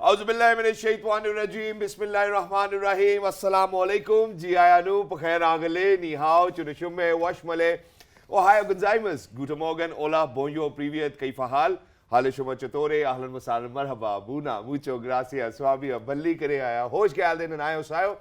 Auzubillahiminash-shaytanir-rajim, Bismillahir-rahmanir-rahim, Assalamualaikum, Jiayanu, Pekhair Agale, Ni Hao, Chunashume, Washmale, Ohio Gonzaimas, Guten Morgen, Hola, Bonjour, Privyet, Kaifa Hal, Hale Shuma Chatore, Ahlan Masalan, Marhaba, Buna, Mucho, Gracias, Swabi, Balli Kare Aya, Hosh ke Alden and Ayo Sayo,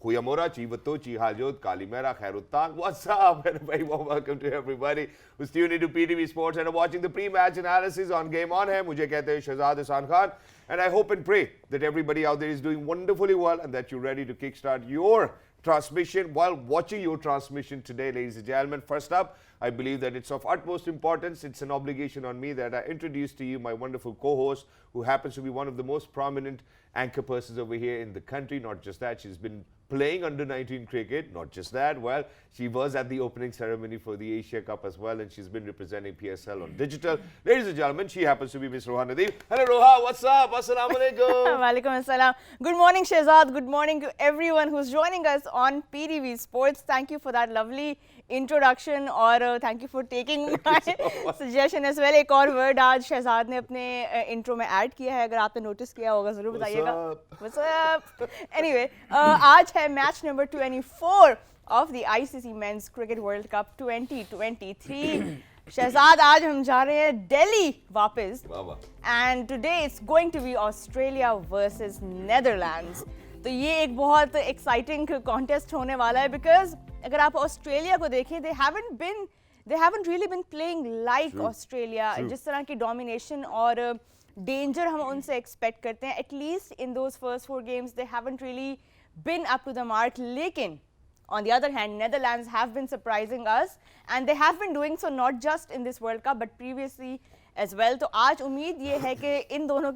Huyamora, Chivato, Chihajot, Kalimera, Khairuttan. What's up, everybody? Welcome to everybody who's tuned into PTV Sports and are watching the pre-match analysis on Game On Hai. Mujhe kehte hain Shehzad Hasan Khan. And I hope and pray that everybody out there is doing wonderfully well and that you're ready to kickstart your transmission while watching your transmission today, ladies and gentlemen. First up, I believe that it's of utmost importance. It's an obligation on me that I introduce to you my wonderful co-host, who happens to be one of the most prominent anchor persons over here in the country. Not just that, she's been playing under-19 cricket. Not just that, well, she was at the opening ceremony for the Asia Cup as well, and she's been representing PSL on digital. Ladies and gentlemen, she happens to be Miss Roha Nadeem. Hello, Roha. What's up? Assalamu alaikum. Walaikum assalam. Good morning, Shehzad. Good morning to everyone who's joining us on PTV Sports. Thank you for that lovely introduction और thank you for taking my suggestion as well. एक और word आज शहजाद ने अपने intro में add किया है, अगर आपने notice किया होगा ज़रूर बताइएगा. What's up? Anyway, आज है match number 24 of the ICC Men's Cricket World Cup 2023. Shahzad आज हम जा रहे हैं दिल्ली वापस. And today it's going to be Australia versus Netherlands. तो ये एक बहुत exciting contest होने वाला है because अगर आप ऑस्ट्रेलिया को देखें they haven't really been playing like Australia. जिस तरह की domination और danger हम उनसे expect करते हैं, at least in those first 4 games they haven't really been up to the mark. लेकिन on the other hand, Netherlands have been surprising us and they have been doing so not just in this World Cup but previously as well. तो आज उम्मीद ये है कि इन दोनों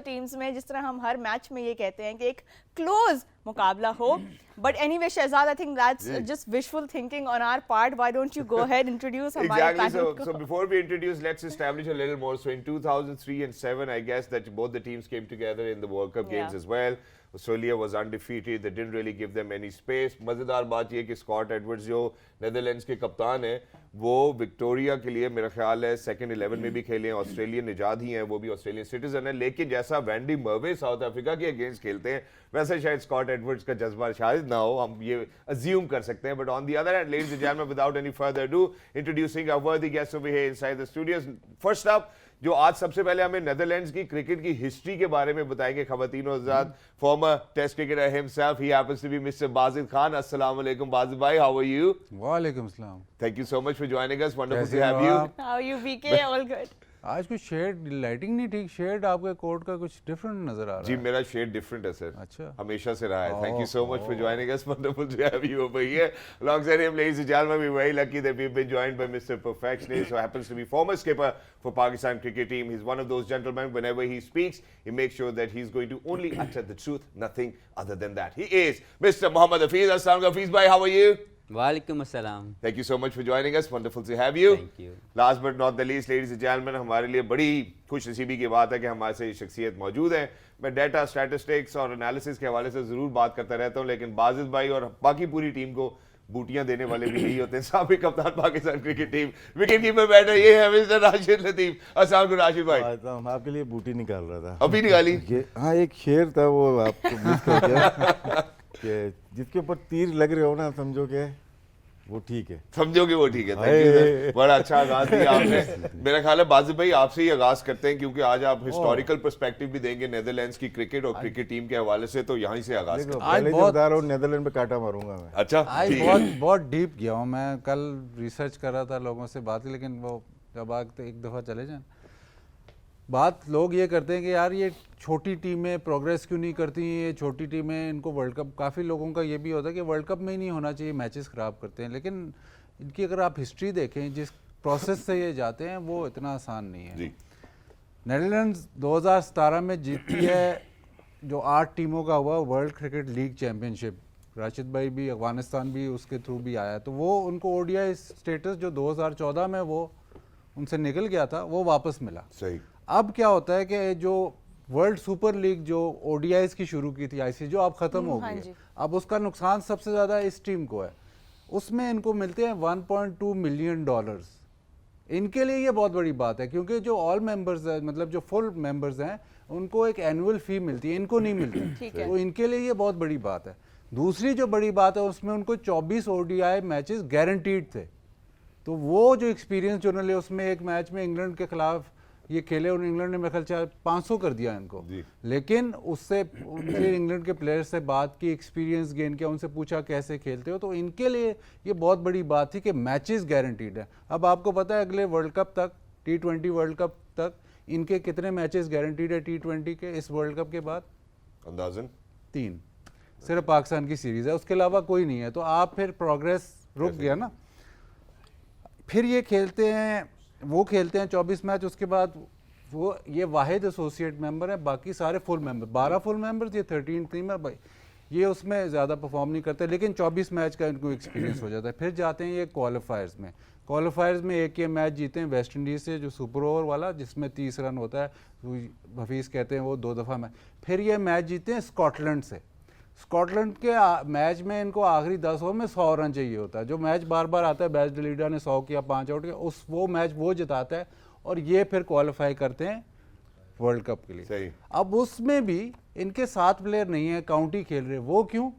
teams में जिस तरह हम हर मैच में ये कहते हैं कि एक क्लोज मुकाबला हो. But anyway, Shehzad, I think that's just wishful thinking on our part. Why don't you go ahead and introduce हमारे panel? So before we introduce, let's establish a little more. So in 2003 and 7, I guess that both the teams came together in the World Cup games as well. Australia was undefeated. They didn't really give them any space. मज़ेदार बात ये कि Scott Edwards जो Netherlands के कप्तान हैं, वो Victoria के लिए मेरा ख्याल है सेकंड 11 में भी खेले हैं. ऑस्ट्रेलियन निजाद ही हैं, वो भी ऑस्ट्रेलियन सिटीजन है. लेकिन जैसा वैंडी मर्वे साउथ अफ्रीका के अगेंस्ट खेलते हैं, वैसे शायद स्कॉट एडवर्ड्स का जज्बा शायद ना हो, हम ये अज्यूम कर सकते हैं. But on the other hand, ladies and gentleman, without any further do, introducing our worthy guest over here inside the studios. First up, जो आज सबसे पहले हमें नेदरलैंड्स की क्रिकेट की हिस्ट्री के बारे में बताएंगे ख़वातीन और हज़रात. Former test cricketer himself, he happens to be mister Bajid Khan. अस्सलाम वालेकुम बाजिद भाई, हाउ आर यू? वालेकुम सलाम. Thank you so much for joining us. Wonderful to have you. How you बीके? All good. आज कुछ शेड लाइटिंग नहीं ठीक, शेड आपके कोट का कुछ डिफरेंट नजर आ रहा है. जी मेरा शेड डिफरेंट है सर. अच्छा, हमेशा से रहा है. Thank you so much for joining us. Wonderful to have you over here alongside him. Ladies and gentlemen, we're very lucky that we've been joined by Mr. Perfectionist, who happens to be former skipper for Pakistan cricket team. He's one of those gentlemen, whenever he speaks, he makes sure that he's going to only utter the truth, nothing other than that. He is Mr. Mohammad Hafiz. Assalamu alaikum, Hafiz bhai, how are you? Walaikum assalam. Thank you so much for joining us. Wonderful to have you. Thank you. Last but not the least, ladies and gentlemen, हमारे लिए बड़ी खुश नसीबी की बात है कि हमारे से ये शख्सियत मौजूद है. मैं डाटा, स्टैटिस्टिक्स और एनालिसिस के हवाले से ज़रूर बात करता रहता हूँ, लेकिन बाजिद भाई और बाकी पूरी टीम को बूटियां देने वाले भी यही होते हैं. साबिक कप्तान Pakistan cricket team, wicket keeper बैठे ये है मिस्टर राशिद लतीफ. अस्सलाम वालेकुम राशिद भाई. हम आपके लिए बूटी निकाल रहा था. अभी निकाली? हाँ, एक शेर था वो आपको मिस कर गया कि जिसके ऊपर तीर लग रहे हो ना, समझो के वो ठीक है. समझो कि वो ठीक है. थैंक यू सर, बड़ा अच्छा आगाज दिया आपने. मेरा ख्याल है बाजिद भाई आपसे ही आगाज करते हैं, क्योंकि आज आप हिस्टोरिकल पर्सपेक्टिव भी देंगे नेदरलैंड्स की क्रिकेट और क्रिकेट टीम के हवाले से, तो यहीं से आगाज करते हैं. आज बहुत बता रहा हूँ, नेदरलैंड पे काटा मारूंगा मैं. अच्छा, आज बहुत डीप गया हूँ मैं. कल रिसर्च कर रहा था, लोगों से बात, लेकिन वो जब आग एक दफ़ा चले जाए बात, लोग ये करते हैं कि यार ये छोटी टीमें प्रोग्रेस क्यों नहीं करती, ये छोटी टीमें इनको वर्ल्ड कप, काफ़ी लोगों का ये भी होता है कि वर्ल्ड कप में ही नहीं होना चाहिए, मैचेस ख़राब करते हैं. लेकिन इनकी अगर आप हिस्ट्री देखें, जिस प्रोसेस से ये जाते हैं वो इतना आसान नहीं है. नेदरलैंड्स 2017 में जीती है, जो 8 टीमों का हुआ world cricket league championship. Rashid भाई भी, अफगानिस्तान भी उसके थ्रू भी आया, तो वो उनको ओडीआई स्टेटस जो 2014 में वो उनसे निकल गया था, वो वापस मिला. सही. अब क्या होता है कि जो वर्ल्ड सुपर लीग जो ओडीआईज की शुरू की थी आईसीसी, जो अब ख़त्म हो गई है, अब उसका नुकसान सबसे ज़्यादा इस टीम को है. उसमें इनको मिलते हैं $1.2 मिलियन इनके लिए ये बहुत बड़ी बात है, क्योंकि जो ऑल मेंबर्स है, मतलब जो फुल मेंबर्स हैं, उनको एक एनुअल फी मिलती है, इनको नहीं मिलती। ठीक है। तो इनके लिए ये बहुत बड़ी बात है। दूसरी जो बड़ी बात है, उसमें उनको 24 ODI मैचेस गारंटीड थे। तो वो जो एक्सपीरियंस जो उन्होंने, उसमें एक मैच में इंग्लैंड के खिलाफ ये खेले और इंग्लैंड ने मेरे ख्याल 500 कर दिया इनको, लेकिन उससे उनसे इंग्लैंड के प्लेयर्स से बात की, एक्सपीरियंस गेन किया, उनसे पूछा कैसे खेलते हो। तो इनके लिए ये बहुत बड़ी बात थी कि मैचेस गारंटीड है। अब आपको पता है अगले वर्ल्ड कप तक, T20 वर्ल्ड कप तक इनके कितने मैचेस गारंटीड है T20 के इस वर्ल्ड कप के बाद? अंदाजन 3, सिर्फ पाकिस्तान की सीरीज है, उसके अलावा कोई नहीं है। तो आप फिर प्रोग्रेस रुक गया ना। फिर ये खेलते हैं, वो खेलते हैं 24 मैच, उसके बाद वो ये वाहिद एसोसिएट मेंबर है, बाकी सारे फुल मेंबर, 12 फुल मेंबर्स, ये 13 टीम है भाई, ये उसमें ज़्यादा परफॉर्म नहीं करते, लेकिन 24 मैच का इनको एक्सपीरियंस हो जाता है। फिर जाते हैं ये क्वालिफायर्स में। क्वालिफायर्स में एक ये मैच जीते हैं वेस्ट इंडीज़ से, जो सुपर ओवर वाला, जिसमें 30 रन होता है, हफीज़ कहते हैं वो 2 दफ़ा मैच। फिर ये मैच जीते हैं स्कॉटलैंड से। स्कॉटलैंड के मैच में इनको आखिरी 10 ओवर में 100 रन चाहिए होता है, जो मैच बार बार आता है, बैस डिलीडा ने 100 किया, 5 आउट किया, वो मैच वो जिताता है और ये फिर क्वालिफाई करते हैं वर्ल्ड कप के लिए। सही। अब उसमें भी इनके 7 प्लेयर नहीं है, काउंटी खेल रहे। वो क्यों?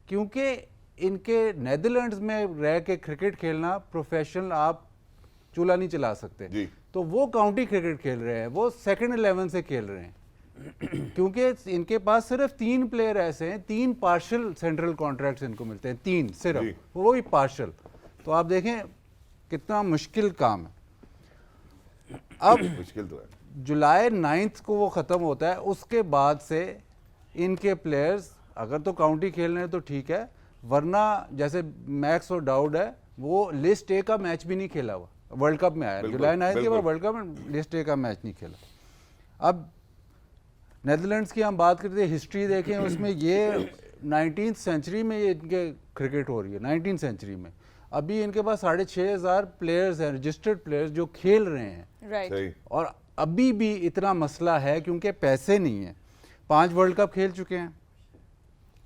क्योंकि इनके नेदरलैंड्स में रह के क्रिकेट खेलना प्रोफेशनल, आप चूल्हा नहीं चला सकते जी। तो वो काउंटी क्रिकेट खेल रहे हैं, वो सेकंड 11 से खेल रहे हैं। क्योंकि इनके पास सिर्फ 3 प्लेयर ऐसे हैं, 3 पार्शल सेंट्रल कॉन्ट्रैक्ट्स इनको मिलते हैं, 3 सिर्फ, वो भी पार्शल। तो आप देखें कितना मुश्किल काम है। अब मुश्किल तो है। जुलाई 9 को वो ख़त्म होता है, उसके बाद से इनके प्लेयर्स अगर तो काउंटी खेल रहे हैं तो ठीक है, वरना जैसे मैक्स और डाउड है, वो लिस्ट ए का मैच भी नहीं खेला हुआ, वर्ल्ड कप में आया जुलाई 9 के बाद, वर्ल्ड कप में लिस्ट ए का मैच नहीं खेला। अब नेदरलैंड्स की हम बात करते हैं, हिस्ट्री देखें उसमें, ये 19th सेंचुरी में ये इनके क्रिकेट हो रही है, 19th सेंचुरी में। अभी इनके पास 6,500 प्लेयर्स हैं, रजिस्टर्ड प्लेयर्स जो खेल रहे हैं। राइट। और अभी भी इतना मसला है क्योंकि पैसे नहीं है। 5 वर्ल्ड कप खेल चुके हैं।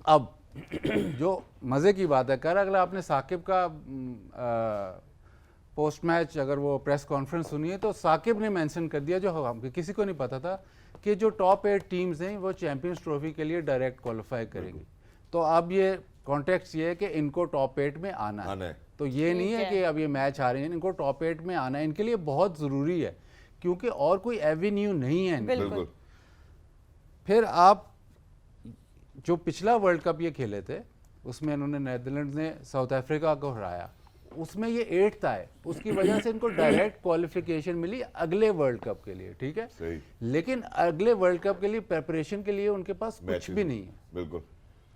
अब जो मज़े की बात है, कर अगर आपने साकिब का पोस्ट मैच अगर वो प्रेस कॉन्फ्रेंस सुनी है, तो साकिब ने मेंशन कर दिया, जो हम किसी को नहीं पता था, कि जो टॉप 8 टीम्स हैं वो चैंपियंस ट्रॉफी के लिए डायरेक्ट क्वालिफाई करेंगी। तो अब ये कॉन्टेक्स्ट ये है कि इनको टॉप 8 में आना है। तो ये नहीं है कि अब ये मैच आ रहे हैं, इनको टॉप 8 में आना है, इनके लिए बहुत ज़रूरी है, क्योंकि और कोई एवेन्यू नहीं है। बिल्कुल। फिर आप जो पिछला वर्ल्ड कप ये खेले थे, उसमें इन्होंने नेदरलैंड्स ने साउथ अफ्रीका को हराया, उसमें ये 8th आए, उसकी वजह से इनको डायरेक्ट क्वालिफिकेशन मिली अगले वर्ल्ड कप के लिए, ठीक है। सही। लेकिन अगले वर्ल्ड कप के लिए प्रिपरेशन के लिए उनके पास कुछ भी नहीं है। बिल्कुल।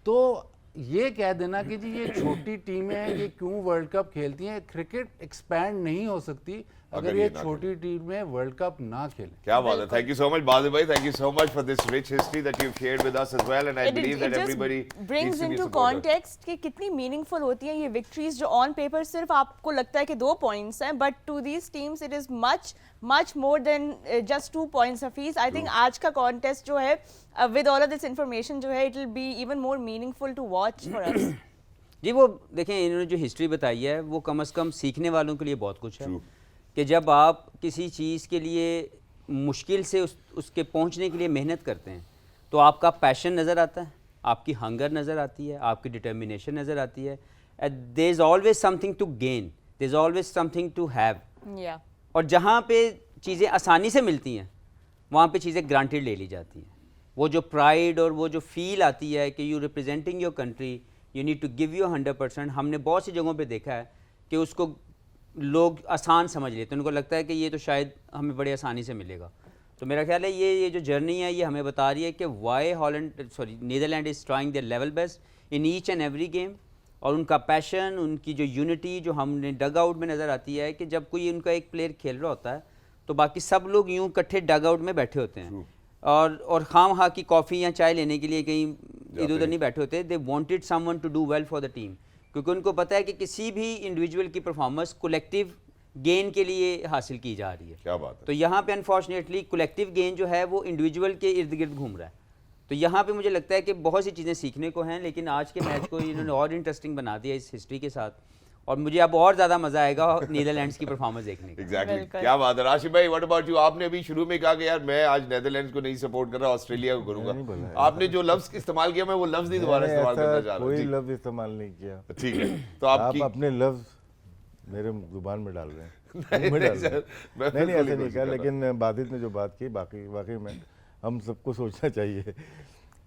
तो ये कह देना कि जी ये छोटी टीमें हैं, ये क्यों वर्ल्ड कप खेलती हैं, क्रिकेट एक्सपैंड नहीं हो सकती अगर ये छोटी टीम में वर्ल्ड कप ना खेले। क्या बात है। Thank you so much Badal भाई, thank you so much for this rich history that you shared with us as well, and I believe that everybody brings into context कि कितनी मीनिंगफुल होती हैं ये विक्ट्रीज, जो ऑन पेपर सिर्फ आपको लगता है कि 2 पॉइंट्स हैं, but to these teams it is much more than just 2 points. Hafeez, I think आज का कॉन्टेस्ट जो है with all of this information जो है, it will be even more meaningful to watch for us. जी, वो देखें, इन्होंने जो हिस्ट्री बताई है वो कम से कम सीखने वालों के लिए बहुत कुछ है। कि जब आप किसी चीज़ के लिए मुश्किल से उसके पहुंचने के लिए मेहनत करते हैं, तो आपका पैशन नज़र आता है, आपकी हंगर नज़र आती है, आपकी डिटर्मिनेशन नज़र आती है। There is always something to gain, there is always something to have. और जहाँ पे चीज़ें आसानी से मिलती हैं, वहाँ पे चीज़ें ग्रांटेड ले ली जाती हैं। वो जो प्राइड और वो जो फील आती है कि you representing your country, you need to give your 100%, हमने बहुत सी जगहों पे देखा है कि उसको लोग आसान समझ लेते हैं, उनको लगता है कि ये तो शायद हमें बड़े आसानी से मिलेगा। तो मेरा ख्याल है ये जो जर्नी है, ये हमें बता रही है कि why Netherland is trying their level best in each and every game. और उनका पैशन, उनकी जो यूनिटी जो हमने डग आउट में नज़र आती है, कि जब कोई उनका एक प्लेयर खेल रहा होता है तो बाकी सब लोग यूँ इकट्ठे डग आउट में बैठे होते हैं, और खाम की कॉफ़ी या चाय लेने के लिए कहीं इधर उधर नहीं बैठे होते। They wanted someone to do well for the team, क्योंकि उनको पता है कि किसी भी इंडिविजुअल की परफॉर्मेंस कलेक्टिव गेन के लिए हासिल की जा रही है। क्या बात है। तो यहाँ पे अनफॉर्चुनेटली कलेक्टिव गेन जो है वो इंडिविजुअल के इर्द गिर्द घूम रहा है। तो यहाँ पे मुझे लगता है कि बहुत सी चीज़ें सीखने को हैं, लेकिन आज के मैच को इन्होंने और इंटरेस्टिंग बना दिया इस हिस्ट्री के साथ। और मुझे अब और ज़्यादा मज़ा आएगा नीदरलैंड्स की परफॉर्मेंस देखने का। एग्जैक्टली बिल्कुल। क्या बात है राशिद भाई, व्हाट अबाउट यू? आपने अभी शुरू में कहा कि यार मैं आज नेदरलैंड्स को नहीं सपोर्ट कर रहा, ऑस्ट्रेलिया को नहीं करूंगा। बोला है। आपने जो लफ्ज इस्तेमाल किया मैं वो लफ्ज नहीं दोबारा मैंने इस्तेमाल करना ऐसा चाह रहा कोई हूँ। लफ्ज इस्तेमाल नहीं किया। ठीक है, तो आप आपकी अपने लफ्ज मेरे जुबान में डाल रहे हैं। नहीं, मुंह में नहीं डाल रहे सर, हैं। मैं नहीं बिल्कुल ऐसा नहीं कोशिश कहा, कर रहा लेकिन बाधित ने जो बात की बाकी वाकई में हम सबको सोचना चाहिए।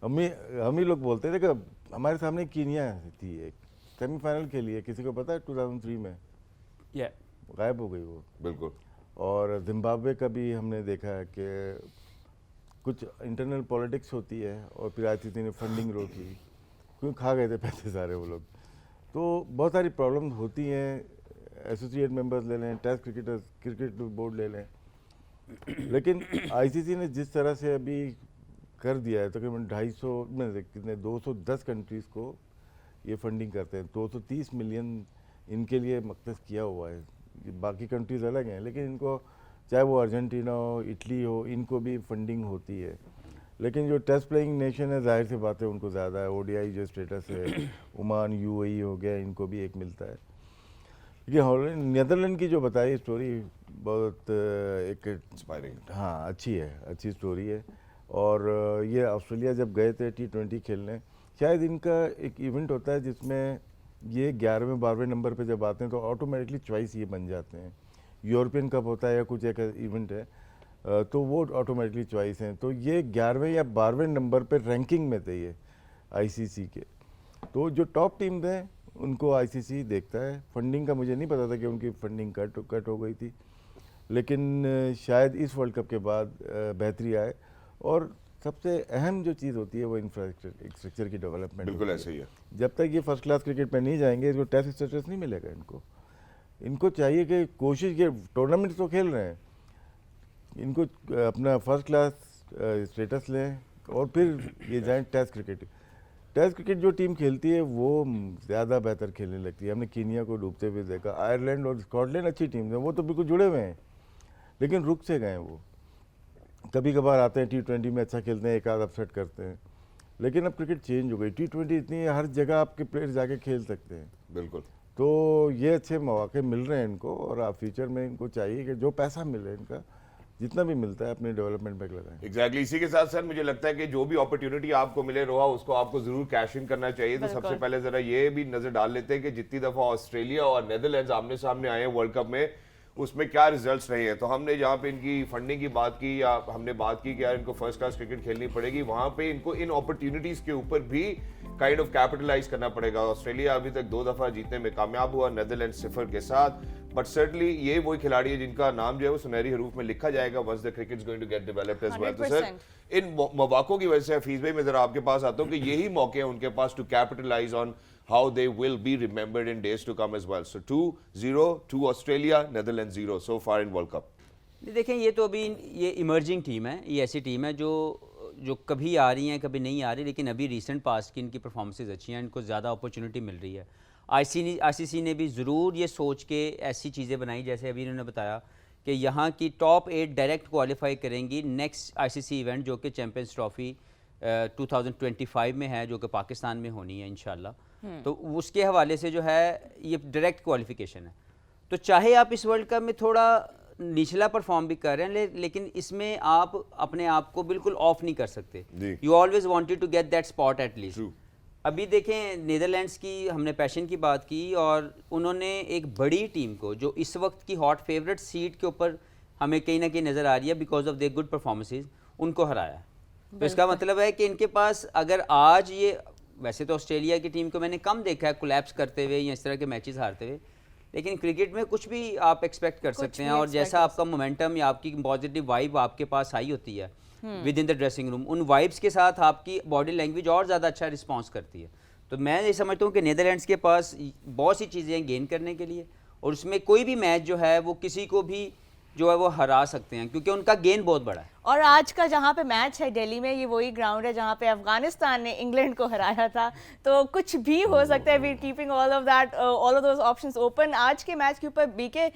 हम ही लोग बोलते थे कि हमारे सामने कीनिया थी एक सेमीफाइनल के लिए, किसी को पता है 2003 में Yeah. गायब हो गई वो। बिल्कुल और जिम्बाब्वे का भी हमने देखा है कि कुछ इंटरनल पॉलिटिक्स होती है और फिर आईसीसी ने फंडिंग रोकी क्योंकि खा गए थे पैसे सारे वो लोग। तो बहुत सारी प्रॉब्लम्स होती हैं। एसोसिएट मेंबर्स ले लें, टेस्ट क्रिकेट बोर्ड ले लें, लेकिन आईसीसी ने जिस तरह से अभी कर दिया है तकरीबन 250 में से कितने 210 कंट्रीज़ को ये फंडिंग करते हैं। 230 मिलियन इनके लिए मख्तस किया हुआ है। बाकी कंट्रीज़ अलग हैं, लेकिन इनको चाहे वो अर्जेंटीना हो, इटली हो, इनको भी फंडिंग होती है। लेकिन जो टेस्ट प्लेइंग नेशन है, जाहिर सी बात है उनको ज़्यादा है। ओडीआई जो स्टेटस है, ओमान, यूएई हो गया, इनको भी एक मिलता है। ये नीदरलैंड की जो बताई स्टोरी बहुत एक इंस्पायरिंग। हाँ अच्छी है, अच्छी स्टोरी है। और ये ऑस्ट्रेलिया जब गए थे T20 खेलने, शायद इनका एक इवेंट होता है जिसमें ये 11वें 12वें नंबर पे जब आते हैं तो ऑटोमेटिकली चॉइस ये बन जाते हैं। यूरोपियन कप होता है या कुछ एक इवेंट है, तो वो ऑटोमेटिकली चॉइस हैं। तो ये 11वें या 12वें नंबर पे रैंकिंग में थे ये आईसीसी के। तो जो टॉप टीम थे उनको आईसीसी देखता है। फंडिंग का मुझे नहीं पता था कि उनकी फंडिंग कट हो गई थी, लेकिन शायद इस वर्ल्ड कप के बाद बेहतरी आए। और सबसे अहम जो चीज़ होती है वो इंफ्रास्ट्रक्चर की डेवलपमेंट। बिल्कुल ऐसे ही है। जब तक ये फर्स्ट क्लास क्रिकेट में नहीं जाएंगे, इसको टेस्ट स्टेटस नहीं मिलेगा। इनको चाहिए कि कोशिश के टूर्नामेंट तो खेल रहे हैं, इनको अपना फर्स्ट क्लास स्टेटस लें और फिर ये जाएं टेस्ट क्रिकेट। टेस्ट क्रिकेट जो टीम खेलती है वो ज़्यादा बेहतर खेलने लगती है। हमने कीनिया को डूबते हुए देखा। आयरलैंड और स्कॉटलैंड अच्छी टीम है, वो तो बिल्कुल जुड़े हुए हैं, लेकिन रुक से गए वो। कभी कभार आते हैं T20 में अच्छा खेलते हैं, एक आध अपसेट करते हैं, लेकिन अब क्रिकेट चेंज हो गई। T20 इतनी हर जगह आपके प्लेयर जाके खेल सकते हैं। बिल्कुल। तो ये अच्छे मौके मिल रहे हैं इनको, और आप फ्यूचर में इनको चाहिए कि जो पैसा मिले इनका जितना भी मिलता है अपने डेवलपमेंट में लगाएं। एग्जैक्टली इसी के साथ सर मुझे लगता है कि जो भी अपॉर्चुनिटी आपको मिले रोहा, उसको आपको जरूर कैश इन करना चाहिए। तो सबसे पहले जरा ये भी नजर डाल लेते हैं कि जितनी दफा ऑस्ट्रेलिया और नेदरलैंड्स आमने सामने आए हैं वर्ल्ड कप में, उसमें क्या रिजल्ट्स रहे हैं। तो हमने जहाँ पे इनकी फंडिंग की बात की या हमने बात की कि यार इनको फर्स्ट क्लास क्रिकेट खेलनी पड़ेगी, वहाँ पे इनको इन अपॉर्चुनिटीज के ऊपर भी काइंड ऑफ कैपिटलाइज करना पड़ेगा। ऑस्ट्रेलिया अभी तक 2 दफा जीतने में कामयाब हुआ, नेदरलैंड 0 के साथ। बट सर्टनली ये वही खिलाड़ी है जिनका नाम जो है वो सुनहरी हरूफ में लिखा जाएगा once the cricket is going to get developed as well. तो सर इन मौकों की वजह से हफीज भाई मैं जरा आपके पास आता हूँ कि यही मौके हैं उनके पास to capitalize on how they will be remembered in days to come as well. So 2-0 to Australia, Netherlands 0 so far in World Cup. देखें ये तो अभी ये इमर्जिंग टीम है, ये ऐसी टीम है जो कभी आ रही हैं कभी नहीं आ रही, लेकिन अभी रिसेंट पास्ट की इनकी परफॉर्मेंसेज अच्छी हैं, इनको ज़्यादा अपॉर्चुनिटी मिल रही है। आईसीसी ने भी ज़रूर ये सोच के ऐसी चीज़ें बनाई, जैसे अभी इन्होंने बताया कि यहाँ की टॉप 8 डायरेक्ट क्वालिफाई करेंगी नेक्स्ट आईसीसी इवेंट जो कि चैम्पियंस ट्रॉफी 2025 में है, जो कि पाकिस्तान में होनी है इंशाल्लाह। तो उसके हवाले से जो है ये डायरेक्ट क्वालिफिकेशन है। तो चाहे आप इस वर्ल्ड कप में थोड़ा निचला परफॉर्म भी कर रहे हैं, लेकिन इसमें आप अपने आप को बिल्कुल ऑफ नहीं कर सकते। You always wanted to get that spot at least. अभी देखें नीदरलैंड्स की हमने पैशन की बात की, और उन्होंने एक बड़ी टीम को जो इस वक्त की हॉट फेवरेट सीट के ऊपर हमें कहीं ना कहीं नज़र आ रही है because of their good performances, उनको हराया। तो इसका मतलब है कि इनके पास अगर आज ये, वैसे तो ऑस्ट्रेलिया की टीम को मैंने कम देखा है कोलैप्स करते हुए या इस तरह के मैचेस हारते हुए, लेकिन क्रिकेट में कुछ भी आप एक्सपेक्ट कर सकते हैं। और जैसा आपका मोमेंटम या आपकी पॉजिटिव वाइब आपके पास आई होती है with in the dressing room, उन वाइब्स के साथ आपकी बॉडी लैंग्वेज और ज़्यादा अच्छा रिस्पॉन्स करती है। तो मैं ये समझता हूँ कि नीदरलैंड्स के पास बहुत सी चीज़ें गेन करने के लिए, और उसमें कोई भी मैच जो है वो किसी को भी जो है वो हरा सकते हैं, क्योंकि उनका गेन बहुत बड़ा है। और आज का जहाँ पे मैच है दिल्ली में, ये वही ग्राउंड है जहाँ पे अफगानिस्तान ने इंग्लैंड को हराया था, तो कुछ भी हो सकता है। We keeping all of that, all of those options open. आज के मैच के ऊपर बीके,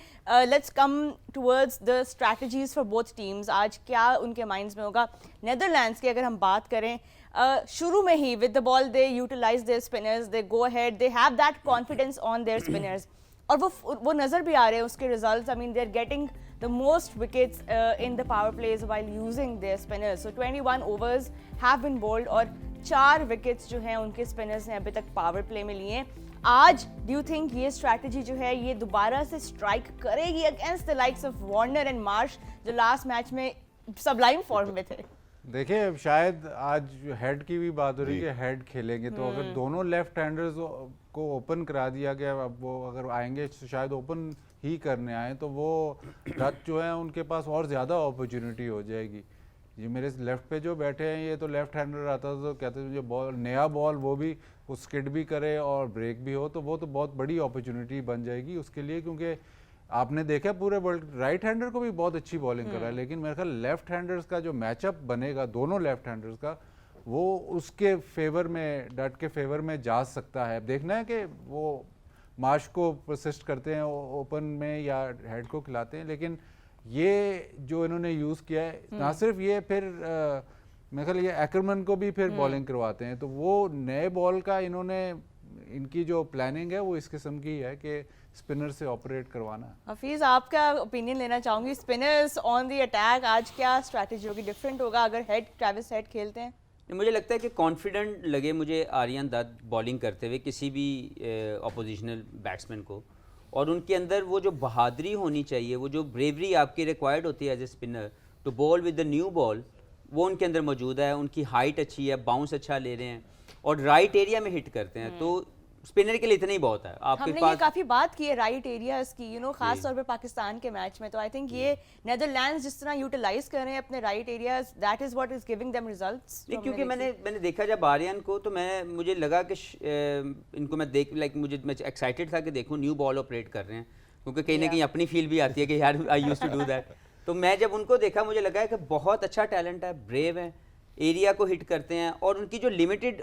let's come towards the strategies for both teams. आज क्या उनके माइंड्स में होगा? नेदरलैंड्स की अगर हम बात करें, शुरू में ही with the ball they utilize their spinners, they go ahead, they have that confidence on their spinners. और वो नज़र भी आ रहे हैं उसके results. I mean they are getting the most wickets in the power plays while using their spinners. So 21 overs have been bowled और 4 wickets जो हैं उनके स्पिनर्स ने अभी तक पावर प्ले में लिए हैं. आज डू यू थिंक ये स्ट्रैटेजी जो है ये दोबारा से स्ट्राइक करेगी against the likes of Warner and Marsh जो लास्ट मैच में सबलाइम फॉर्म में थे? देखिए अब शायद आज हेड की भी बात हो रही है कि हेड खेलेंगे तो अगर दोनों लेफ्ट हैंडर्स को ओपन करा दिया गया, अब वो अगर आएंगे तो शायद ओपन ही करने आए तो वो डच जो है उनके पास और ज़्यादा अपॉर्चुनिटी हो जाएगी. ये मेरे लेफ्ट पे जो बैठे हैं ये तो लेफ्ट हैंडर आता था तो कहते थे मुझे बॉल नया बॉल वो भी वो स्किड भी करे और ब्रेक भी हो तो वो तो बहुत बड़ी अपॉर्चुनिटी बन जाएगी उसके लिए. क्योंकि आपने देखा पूरे वर्ल्ड राइट हैंडर को भी बहुत अच्छी बॉलिंग कर रहा है लेकिन मेरे ख्याल लेफ्ट हैंडर्स का जो मैचअप बनेगा दोनों लेफ्ट हैंडर्स का वो उसके फेवर में डट के फेवर में जा सकता है. देखना है कि वो मार्श को परसिस्ट करते हैं ओपन में या हेड को खिलाते हैं. लेकिन ये जो इन्होंने यूज़ किया है ना सिर्फ ये फिर मेरे ख्याल ये एक्करमैन को भी फिर बॉलिंग करवाते हैं तो वो नए बॉल का इन्होंने इनकी जो प्लानिंग है वो इस किस्म की है कि स्पिनर से ऑपरेट करवाना. हफीज़ आप क्या ओपिनियन लेना चाहूँगी? स्पिनर्स ऑन द अटैक आज क्या स्ट्रैटेजी होगी, डिफरेंट होगा अगर हेड ट्रेविस हेड खेलते हैं? मुझे लगता है कि कॉन्फिडेंट लगे मुझे आर्यन दत्त बॉलिंग करते हुए किसी भी ऑपोजिशनल बैट्समैन को, और उनके अंदर वो जो बहादुरी होनी चाहिए, वो जो ब्रेवरी आपकी रिक्वायर्ड होती है as a spinner to bowl with the new ball, वो उनके अंदर मौजूद है. उनकी हाइट अच्छी है, बाउंस अच्छा ले रहे हैं और राइट एरिया में हिट करते हैं तो स्पिनर के लिए इतना ही बहुत है. आपके हमने पास ये काफी बात की है राइट एरियाज की, खास तौर पे पाकिस्तान के मैच में. तो आई थिंक ये नेदरलैंड्स जिस तरह यूटिलाइज कर रहे हैं अपने right areas, that is what is giving them results. नहीं, क्योंकि मैंने देखा जब आर्यन को तो मुझे लगा कि इनको मैं देख मैं एक्साइटेड था कि देखूं न्यू बॉल ऑपरेट कर रहे हैं, क्योंकि कहीं ना कहीं अपनी फील भी आती है कि यार I used to do that. तो मैं जब उनको देखा मुझे लगा कि बहुत अच्छा टैलेंट है, ब्रेव है, एरिया को हिट करते हैं और उनकी जो लिमिटेड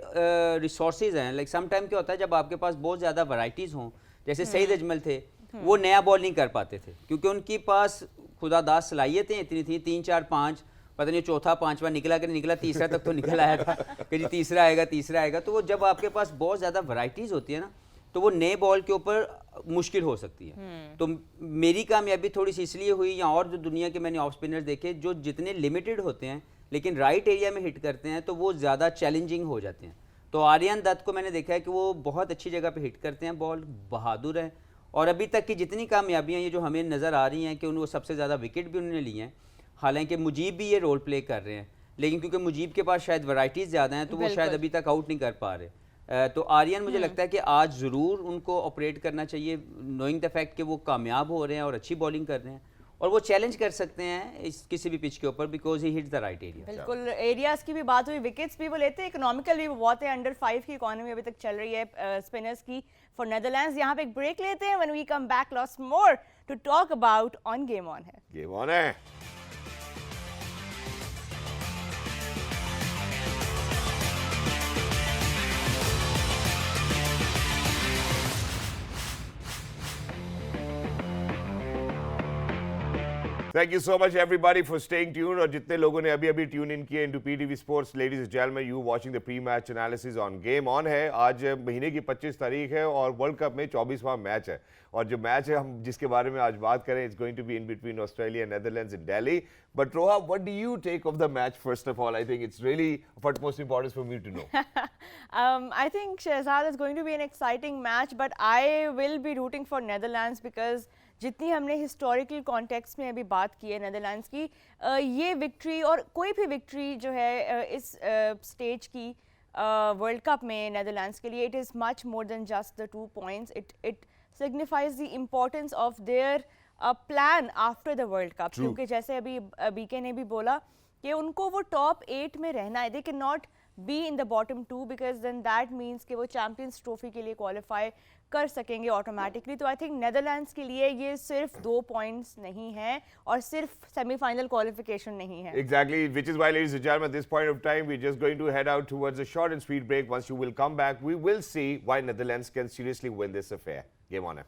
रिसोर्सेज हैं, लाइक सम टाइम क्या होता है जब आपके पास बहुत ज़्यादा वैरायटीज़ हों, जैसे सईद अजमल थे वो नया बॉल नहीं कर पाते थे क्योंकि उनके पास खुदादास सलाहियतें इतनी थी, 3 4 5 पता नहीं चौथा पांचवा निकला कि नहीं निकला, तीसरा तक तो निकल आया था कि जी तीसरा आएगा. तो वो जब आपके पास बहुत ज़्यादा वैरायटीज़ होती है ना तो वो नए बॉल के ऊपर मुश्किल हो सकती है. तो मेरी कामयाबी थोड़ी सी इसलिए हुई, या और जो दुनिया के मैंने ऑफ स्पिनर्स देखे जो जितने लिमिटेड होते हैं लेकिन राइट एरिया में हिट करते हैं तो वो ज़्यादा चैलेंजिंग हो जाते हैं. तो आर्यन दत्त को मैंने देखा है कि वो बहुत अच्छी जगह पे हिट करते हैं बॉल, बहादुर हैं और अभी तक की जितनी कामयाबियाँ ये जो हमें नज़र आ रही हैं कि उनको सबसे ज़्यादा विकेट भी उन्होंने लिए हैं. हालांकि मुजीब भी ये रोल प्ले कर रहे हैं लेकिन क्योंकि मुजीब के पास शायद वैरायटीज़ ज़्यादा हैं तो वो शायद अभी तक आउट नहीं कर पा रहे. तो आर्यन मुझे लगता है कि आज ज़रूर उनको ऑपरेट करना चाहिए, नोइंग द फैक्ट कि वो कामयाब हो रहे हैं और अच्छी बॉलिंग कर रहे हैं और वो चैलेंज कर सकते हैं इस किसी भी पिच के ऊपर because he hits the right area. बिल्कुल, एरियाज की भी बात हुई, विकेट्स भी वो लेते हैं, इकोनॉमिकल भी वो बहुत है. अंडर 5 की इकोनॉमी अभी तक चल रही है स्पिनर्स की फॉर नेदरलैंड्स. यहाँ पे एक ब्रेक लेते हैं. When we come back lots more to talk about on game on है. गेम ऑन है. Thank you so much everybody for staying tuned. और जितने लोगों ने अभी ट्यून इन किए into PTV Sports, ladies and gentlemen, you watching the pre-match analysis on Game On है. आज महीने की 25 तारीख है और वर्ल्ड कप में 24वां मैच है और जो मैच है हम जिसके बारे में आज बात करें it's going to be in between Australia and Netherlands in Delhi. But Roha, what do you take of the match first of all? I think it's really of utmost importance for me to know. I think Shehzad is going to be an exciting match, but I will be rooting for Netherlands because जितनी हमने historical context में अभी बात की है Netherlands की, ये victory और कोई भी विक्ट्री जो है इस स्टेज की वर्ल्ड कप में नेदरलैंड्स के लिए, it is much more than just the 2 points. It signifies the importance of their plan after the world cup. क्योंकि जैसे अभी बीके ने भी बोला कि उनको वो टॉप 8 में रहना है. They can not be in the bottom 2 because then that means कि वो चैम्पियंस ट्रॉफी के लिए क्वालिफाई कर सकेंगे ऑटोमेटिकली. तो आई थिंक नेदरलैंड्स के लिए ये सिर्फ 2 points नहीं है और सिर्फ सेमीफाइनल क्वालिफिकेशन नहीं है. Exactly, which is why, ladies and gentlemen, at this point of time, we're just going to head out towards a short and sweet break. Once you will come back, we will see why Netherlands can seriously win this affair. Game on.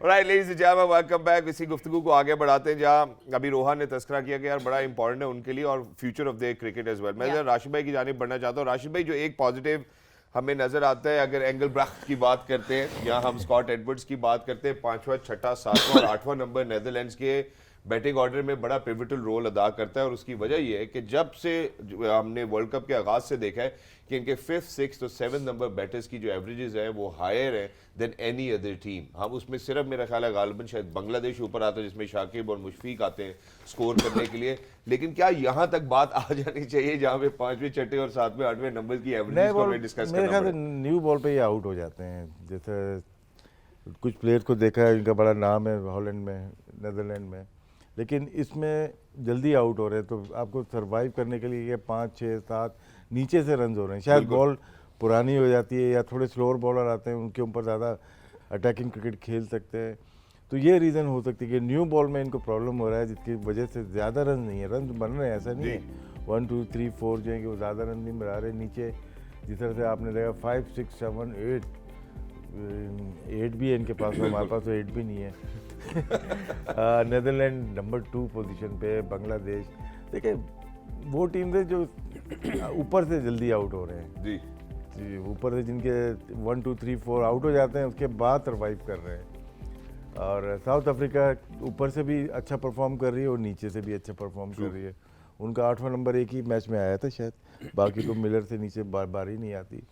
Alright, ladies and gentlemen, welcome back. इसी गुफ्तगू को आगे बढ़ाते हैं जहाँ अभी रोहन ने तस्करा किया कि यार बड़ा इंपॉर्टेंट है उनके लिए और future of their cricket as well. मैं जरा राशिद भाई की जानिब बढ़ना चाहता हूँ। राशिद भाई, जो एक पॉजिटिव हमें नजर आता है, अगर एंगलब्रख्ट की बात करते हैं या हम स्कॉट एडवर्ड्स की बात करते हैं, 5वां, 6वां, 7वां और 8वां नंबर नेदरलैंड्स के बैटिंग ऑर्डर में बड़ा पिवटल रोल अदा करता है। और उसकी वजह यह है कि जब से हमने वर्ल्ड कप के आगाज से देखा है कि इनके 5th, 6th और 7th नंबर बैटर्स की जो एवरेजेस हैं वो हायर हैं देन एनी अदर टीम। हम उसमें सिर्फ मेरा ख्याल है गालिबन शायद बांग्लादेश ऊपर आता है, जिसमें शाकिब और मुशफीक आते हैं स्कोर करने के लिए। लेकिन क्या यहाँ तक बात आ जानी चाहिए जहाँ पे 5वें, 6ठे और 7वें, 8वें नंबर की एवरेजेस को हमें डिस्कस मेरे करना ख्याल से पड़े? न्यू बॉल पे ही आउट हो जाते हैं। जैसे कुछ प्लेयर को देखा है, इनका बड़ा नाम है हॉलैंड में, नेदरलैंड में, लेकिन इसमें जल्दी आउट हो रहे हैं। तो आपको सरवाइव करने के लिए 5, 6, 7 नीचे से रन हो रहे हैं। शायद बॉल पुरानी हो जाती है या थोड़े स्लोअर बॉलर आते हैं, उनके ऊपर ज़्यादा अटैकिंग क्रिकेट खेल सकते हैं। तो ये रीज़न हो सकती है कि न्यू बॉल में इनको प्रॉब्लम हो रहा है, जिसकी वजह से ज़्यादा रन नहीं है। रन बन रहे हैं, ऐसा नहीं है 1, 2, 3, 4 जो है कि वो ज़्यादा रन नहीं बना रहे। नीचे जिस तरह से आपने देखा 5, 6, 7, 8 भी है इनके पास, हमारे पास तो 8 भी नहीं है। नेदरलैंड नंबर 2 पोजीशन पे, बांग्लादेश। देखिए वो टीम है जो ऊपर से जल्दी आउट हो रहे हैं जी, ऊपर से जिनके 1, 2, 3, 4 आउट हो जाते हैं, उसके बाद सर्वाइव कर रहे हैं। और साउथ अफ्रीका ऊपर से भी अच्छा परफॉर्म कर रही है और नीचे से भी अच्छा परफॉर्म कर रही है। उनका 8वां नंबर एक ही मैच में आया था शायद, बाकी तो मिलर से नीचे बारी नहीं आती।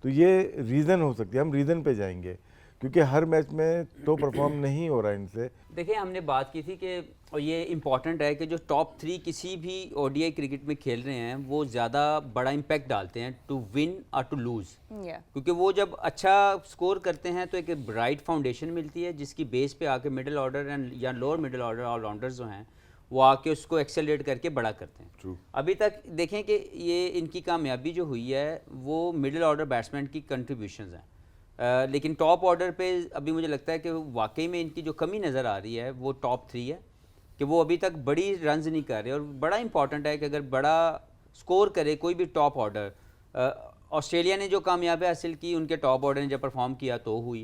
तो ये रीज़न हो सकती है, हम रीज़न पे जाएंगे क्योंकि हर मैच में तो परफॉर्म नहीं हो रहा है इनसे। देखिए, हमने बात की थी कि और ये इम्पॉर्टेंट है कि जो टॉप 3 किसी भी ओडीआई क्रिकेट में खेल रहे हैं वो ज़्यादा बड़ा इम्पैक्ट डालते हैं टू विन और टू लूज़। क्योंकि वो जब अच्छा स्कोर करते हैं तो एक ब्राइट फाउंडेशन मिलती है जिसकी बेस पे आके मिडिल ऑर्डर एंड या लोअर मिडिल ऑर्डर ऑलराउंडर्स जो हैं वो आके उसको एक्सेलरेट करके बड़ा करते हैं। True. अभी तक देखें कि ये इनकी कामयाबी जो हुई है वो मिडिल ऑर्डर बैट्समैन की कंट्रीब्यूशंस हैं। लेकिन टॉप ऑर्डर पे अभी मुझे लगता है कि वाकई में इनकी जो कमी नज़र आ रही है वो टॉप 3 है कि वो अभी तक बड़ी रन्स नहीं कर रहे। और बड़ा इंपॉर्टेंट है कि अगर बड़ा स्कोर करे कोई भी टॉप ऑर्डर, ऑस्ट्रेलिया ने जो कामयाबी हासिल की उनके टॉप ऑर्डर ने जब परफॉर्म किया तो हुई।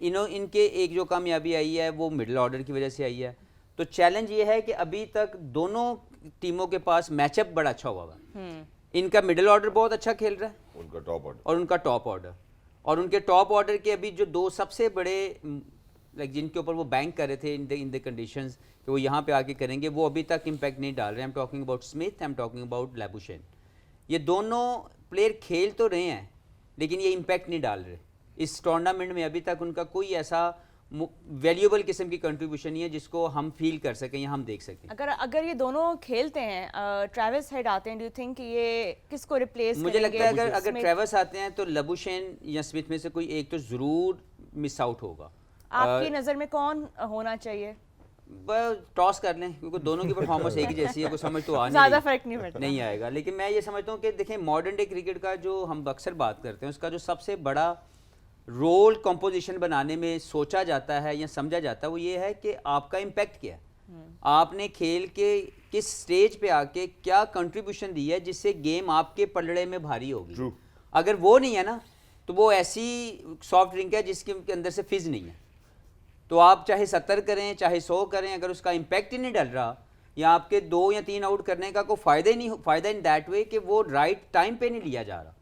इनके एक जो कामयाबी आई है वो मिडिल ऑर्डर की वजह से आई है। तो चैलेंज ये है कि अभी तक दोनों टीमों के पास मैचअप बड़ा अच्छा हुआ है। इनका मिडिल ऑर्डर बहुत अच्छा खेल रहा है उनका टॉप ऑर्डर और उनका टॉप ऑर्डर, और उनके टॉप ऑर्डर के अभी जो 2 सबसे बड़े लाइक जिनके ऊपर वो बैंक कर रहे थे इन द कंडीशंस कि वो यहाँ पे आके करेंगे, वो अभी तक इम्पैक्ट नहीं डाल रहे हैं। I am talking about Smith, I am talking about Labuschagne. ये दोनों प्लेयर खेल तो रहे हैं लेकिन ये इम्पैक्ट नहीं डाल रहे। इस टूर्नामेंट में अभी तक उनका कोई ऐसा वैल्यूएबल किस्म की कंट्रीब्यूशन नहीं है जिसको हम फील कर सकें या हम देख सकें। अगर ये दोनों खेलते हैं, ट्रेविस हेड आते हैं, डू यू थिंक ये किसको रिप्लेस मुझे लगता है अगर ट्रेविस आते हैं तो लबुशेन या स्मिथ में से कोई एक तो ज़रूर मिस आउट होगा। आपकी नज़र में कौन होना चाहिए? टॉस कर लें क्योंकि दोनों की परफॉर्मेंस एक ही जैसी है, कोई समझ तो आ ज़्यादा फर्क नहीं पड़ता, नहीं आएगा। लेकिन मैं ये समझता हूँ कि देखें मॉडर्न डे क्रिकेट का जो हम अक्सर बात करते हैं उसका जो सबसे बड़ा रोल कंपोजिशन बनाने में सोचा जाता है या समझा जाता है वो ये है कि आपका इम्पैक्ट क्या है, आपने खेल के किस स्टेज पे आके क्या कंट्रीब्यूशन दी है जिससे गेम आपके पलड़े में भारी होगी। अगर वो नहीं है ना तो वो ऐसी सॉफ्ट ड्रिंक है जिसके अंदर से फिज नहीं है। तो आप चाहे 70 करें चाहे 100 करें, अगर उसका इम्पैक्ट ही नहीं डल रहा या आपके 2 या 3 आउट करने का कोई फ़ायदा ही नहीं, फ़ायदा इन दैट वे कि वो राइट टाइम पे नहीं लिया जा रहा।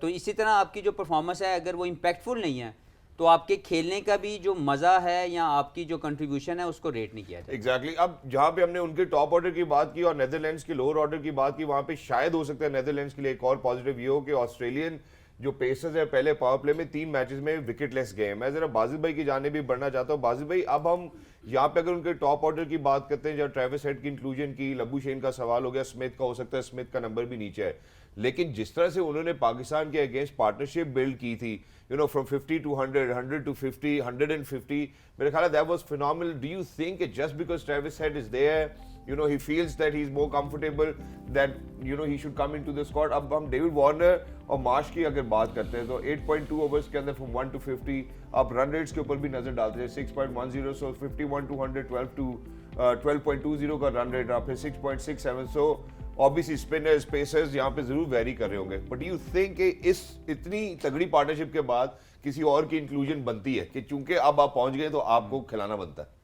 तो इसी तरह आपकी जो परफॉर्मेंस है अगर वो इम्पैक्टफुल नहीं है तो आपके खेलने का भी जो मज़ा है या आपकी जो कंट्रीब्यूशन है उसको रेट नहीं किया जाए। एग्जैक्टली। अब जहां पे हमने उनके टॉप ऑर्डर की बात की और नेदरलैंड्स के लोअर ऑर्डर की बात की, वहां पे शायद हो सकता है नेदरलैंड्स के लिए एक और पॉजिटिव ये हो कि ऑस्ट्रेलियन जो पेसर्स है पहले पावर प्ले में 3 मैचेस में विकेटलेस गए। मैं जरा बाजिद भाई की जाने भी बढ़ना चाहता हूँ। बाजिद भाई, अब हम यहाँ पे अगर उनके टॉप ऑर्डर की बात करते हैं, जब ट्रेविस हेड की इंक्लूजन की, लबुशेन का सवाल हो गया, स्मिथ का हो सकता है स्मिथ का नंबर भी नीचे है, लेकिन जिस तरह से उन्होंने पाकिस्तान के अगेंस्ट पार्टनरशिप बिल्ड की थी, you know from 50 to 100, 100 to 50, 150, मेरे ख्याल that was phenomenal. Do you think just because Travis Head is there, you know, he feels that he's more comfortable, that you know he should come into the squad? अब हम David Warner और Marsh की अगर बात करते हैं तो 8.2 overs के अंदर फ्रॉम 1 to 50 आप रन रेट्स के ऊपर भी नजर डालते हैं। 6.10, सो 51 to 100, 12.20 का रन रेट, आप फिर 6.67, सो ऑब्वियसली स्पिनर्स पेसर्स यहाँ पे जरूर वेरी कर रहे होंगे, बट यू थिंक कि इस इतनी तगड़ी पार्टनरशिप के बाद किसी और की इंक्लूजन बनती है कि चूंकि अब आप पहुंच गए तो आपको खिलाना बनता है?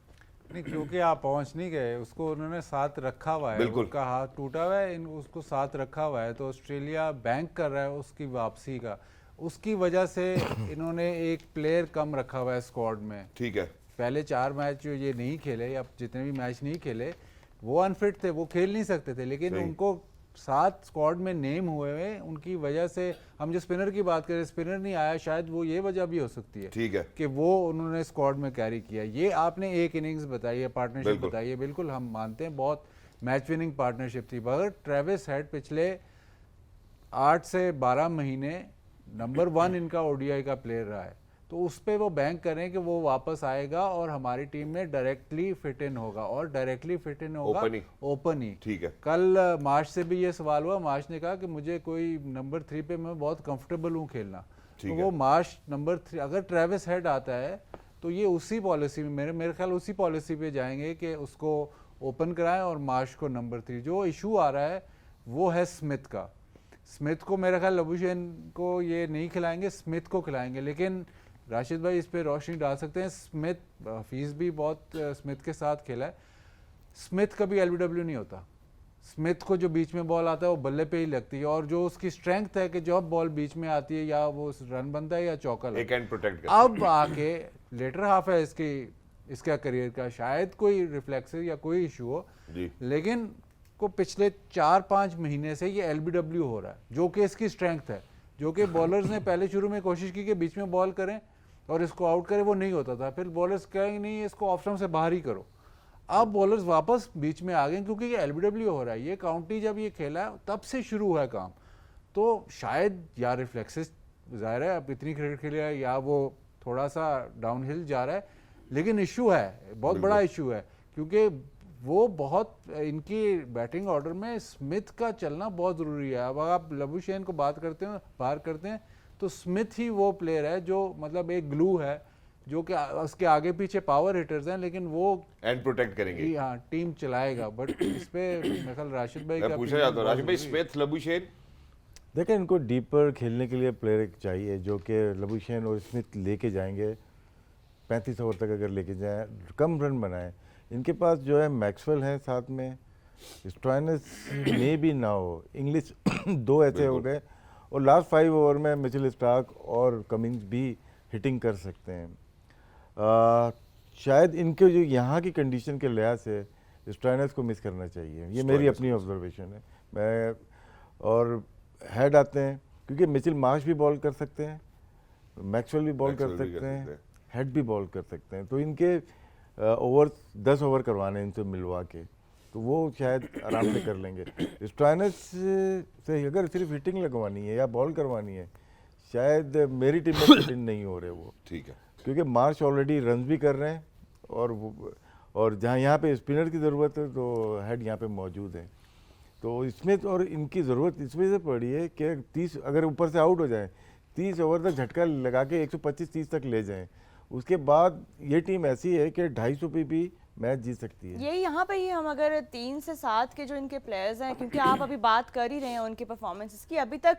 नहीं, क्योंकि आप पहुंच नहीं गए, उसको उन्होंने साथ रखा हुआ है, बिल्कुल। उसका हाथ टूटा हुआ है, उसको साथ रखा हुआ है, तो ऑस्ट्रेलिया बैंक कर रहा है उसकी वापसी का, उसकी वजह से इन्होंने एक प्लेयर कम रखा हुआ है स्क्वाड में। ठीक है, पहले 4 मैच जो ये नहीं खेले या जितने भी मैच नहीं खेले वो अनफिट थे, वो खेल नहीं सकते थे, लेकिन सही। उनको सात स्क्वाड में नेम हुए हैं, उनकी वजह से हम जो स्पिनर की बात करें, स्पिनर नहीं आया, शायद वो ये वजह भी हो सकती है ठीक है, कि वो उन्होंने स्क्वाड में कैरी किया। ये आपने एक इनिंग्स बताई है, पार्टनरशिप बिल्कुल। बताई है, बिल्कुल हम मानते हैं बहुत मैच विनिंग पार्टनरशिप थी, मगर ट्रेविस हेड पिछले 8 से 12 महीने नंबर 1 इनका ओडीआई का प्लेयर रहा है, तो उस पर वो बैंक करें कि वो वापस आएगा और हमारी टीम में डायरेक्टली फिट इन होगा, और डायरेक्टली फिट इन होगा ओपन ही। ठीक है, कल मार्च से भी ये सवाल हुआ, मार्च ने कहा कि मुझे कोई नंबर 3 पे मैं बहुत कंफर्टेबल हूँ खेलना, ठीक तो है। वो मार्च नंबर 3 अगर ट्रेविस हेड आता है तो ये उसी पॉलिसी में, मेरे ख्याल उसी पॉलिसी पे जाएंगे कि उसको ओपन कराएं और मार्च को नंबर 3। जो इशू आ रहा है वो है स्मिथ का। स्मिथ को मेरा ख्याल लबुशेन को ये नहीं खिलाएंगे, स्मिथ को खिलाएंगे, लेकिन राशिद भाई इस पे रोशनी डाल सकते हैं। स्मिथ हफीज़ भी बहुत स्मिथ के साथ खेला है, स्मिथ कभी एलबीडब्ल्यू नहीं होता, स्मिथ को जो बीच में बॉल आता है वो बल्ले पे ही लगती है, और जो उसकी स्ट्रेंथ है कि जब बॉल बीच में आती है या वो रन बनता है या चौका लगता है। एक एंड प्रोटेक्ट अब आके लेटर हाफ है इसका करियर का, शायद कोई रिफ्लेक्स या कोई इशू हो, जी, लेकिन को पिछले 4-5 महीने से ये एलबीडब्ल्यू हो रहा है, जो कि इसकी स्ट्रेंथ है, जो कि बॉलर्स ने पहले शुरू में कोशिश की कि बीच में बॉल करें और इसको आउट करें, वो नहीं होता था, फिर बॉलर्स कहेंगे नहीं इसको ऑफ स्टंप से बाहर ही करो। अब बॉलर्स वापस बीच में आ गए क्योंकि ये एलबीडब्ल्यू हो रहा है, ये काउंटी जब ये खेला है तब से शुरू हुआ है काम, तो शायद या रिफ्लेक्सेस, जाहिर है अब इतनी क्रिकेट खेली है, या वो थोड़ा सा डाउनहिल जा रहा है, लेकिन इशू है, बहुत बड़ा इशू है, क्योंकि वो बहुत इनकी बैटिंग ऑर्डर में स्मिथ का चलना बहुत ज़रूरी है। अब आप लबुशेन को बात करते हैं, बाहर करते हैं, तो स्मिथ ही वो प्लेयर है जो मतलब एक ग्लू है, जो कि उसके आगे पीछे पावर हिटर्स हैं, लेकिन वो एंड प्रोटेक्ट करेंगे। हाँ टीम चलाएगा। बट इस पे मेरे ख्याल राशिद भाई मैं का पूछना चाहता हूँ, राशिद भाई, स्मिथ, लबुशेन, देखें इनको डीपर खेलने के लिए प्लेयर चाहिए जो कि लबुशेन और स्मिथ लेके जाएंगे, 35 ओवर तक अगर लेके जाएं, कम रन बनाएं। इनके पास जो है मैक्सवेल हैं साथ में, स्टोइनिस में भी ना हो, इंग्लिश 2 ऐसे हो गए, और लास्ट 5 ओवर में मिचेल स्टार्क और कमिंस भी हिटिंग कर सकते हैं। शायद इनके जो यहाँ की कंडीशन के लिहाज से स्टोइनिस को मिस करना चाहिए, ये मेरी अपनी ऑब्जर्वेशन है। मैं और हेड आते हैं क्योंकि मिचेल मार्श भी बॉल कर सकते हैं, मैक्सवेल भी बॉल कर सकते हैं, हेड भी बॉल कर सकते हैं, तो इनके ओवर 10 ओवर करवाने इनसे मिलवा के, तो वो शायद आराम से कर लेंगे। स्टोइनिस से अगर सिर्फ हिटिंग लगवानी है या बॉल करवानी है, शायद मेरी टीम में फिट इन नहीं हो रहे वो, ठीक है, क्योंकि मार्च ऑलरेडी रन भी कर रहे हैं, और जहाँ यहाँ पे स्पिनर की ज़रूरत है तो हेड यहाँ पे मौजूद है, तो इसमें तो और इनकी ज़रूरत इस वजह से पड़ी है कि 30 अगर ऊपर से आउट हो जाए, 30 ओवर तक झटका लगा के 125-30 तक ले जाएं, उसके बाद ये टीम ऐसी है कि 250 पे भी मैच जीत सकती है। यही यहाँ पे ही हम अगर 3 से 7 के जो इनके प्लेयर्स हैं, क्योंकि आप अभी बात कर ही रहे हैं उनकी परफॉर्मेंसेस की, अभी तक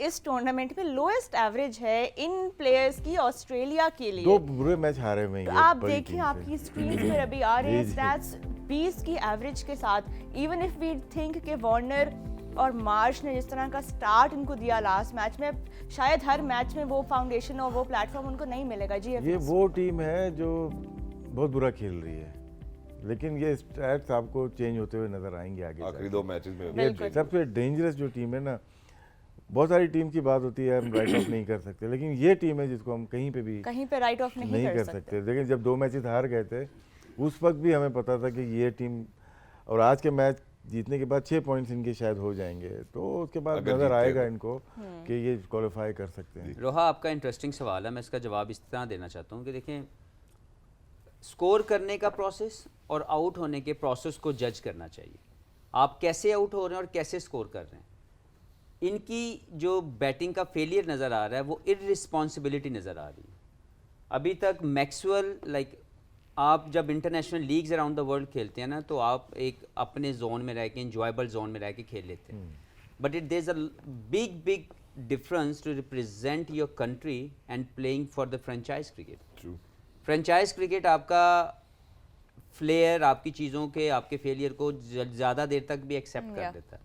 इस टूर्नामेंट में लोएस्ट एवरेज है इन प्लेयर्स की ऑस्ट्रेलिया के लिए। 2 बुरे मैच हारे हुए हैं तो ये आप बड़ी देखिए टीम से। आपकी स्क्रीन पर अभी आ रहे हैं जी, जी। स्टैट्स 20 की एवरेज के साथ। इवन इफ वी थिंक कि वार्नर और मार्श ने जिस तरह का स्टार्ट इनको दिया लास्ट मैच में, शायद हर मैच में वो फाउंडेशन और वो प्लेटफॉर्म उनको नहीं मिलेगा। जी ये वो टीम है जो बहुत बुरा खेल रही है, लेकिन ये स्टैट्स आपको चेंज होते हुए नजर आएंगे आगे आखिरी जाके। 2 मैचेस में। ये बिल्कुल। सबसे डेंजरस जो टीम है ना, बहुत सारी टीम की बात होती है हम राइट ऑफ नहीं कर सकते, लेकिन ये टीम है जिसको हम कहीं पे भी कहीं पे राइट ऑफ नहीं कर सकते। लेकिन जब 2 मैचेस हार गए थे उस वक्त भी हमें पता था कि ये टीम, और आज के मैच जीतने के बाद 6 पॉइंट्स इनके शायद हो जाएंगे, तो उसके बाद अगर नजर जीतते आएगा हैं। इनको कि ये क्वालिफाई कर सकते हैं। रोहा, आपका इंटरेस्टिंग सवाल है, मैं इसका जवाब इस तरह देना चाहता हूँ कि देखें, स्कोर करने का प्रोसेस और आउट होने के प्रोसेस को जज करना चाहिए। आप कैसे आउट हो रहे हैं और कैसे स्कोर कर रहे हैं, इनकी जो बैटिंग का फेलियर नज़र आ रहा है वो इररिस्पॉन्सिबिलिटी नज़र आ रही है। अभी तक मैक्सवेल आप जब international leagues around the world खेलते हैं ना, तो आप एक अपने जोन में रह के, इंजॉयबल जोन में रह के खेल लेते हैं, but there is a big difference to represent your country and playing for the franchise cricket. True. Franchise cricket आपका फ्लेयर, आपकी चीज़ों के, आपके फेलियर को ज़्यादा देर तक भी एक्सेप्ट कर देता है,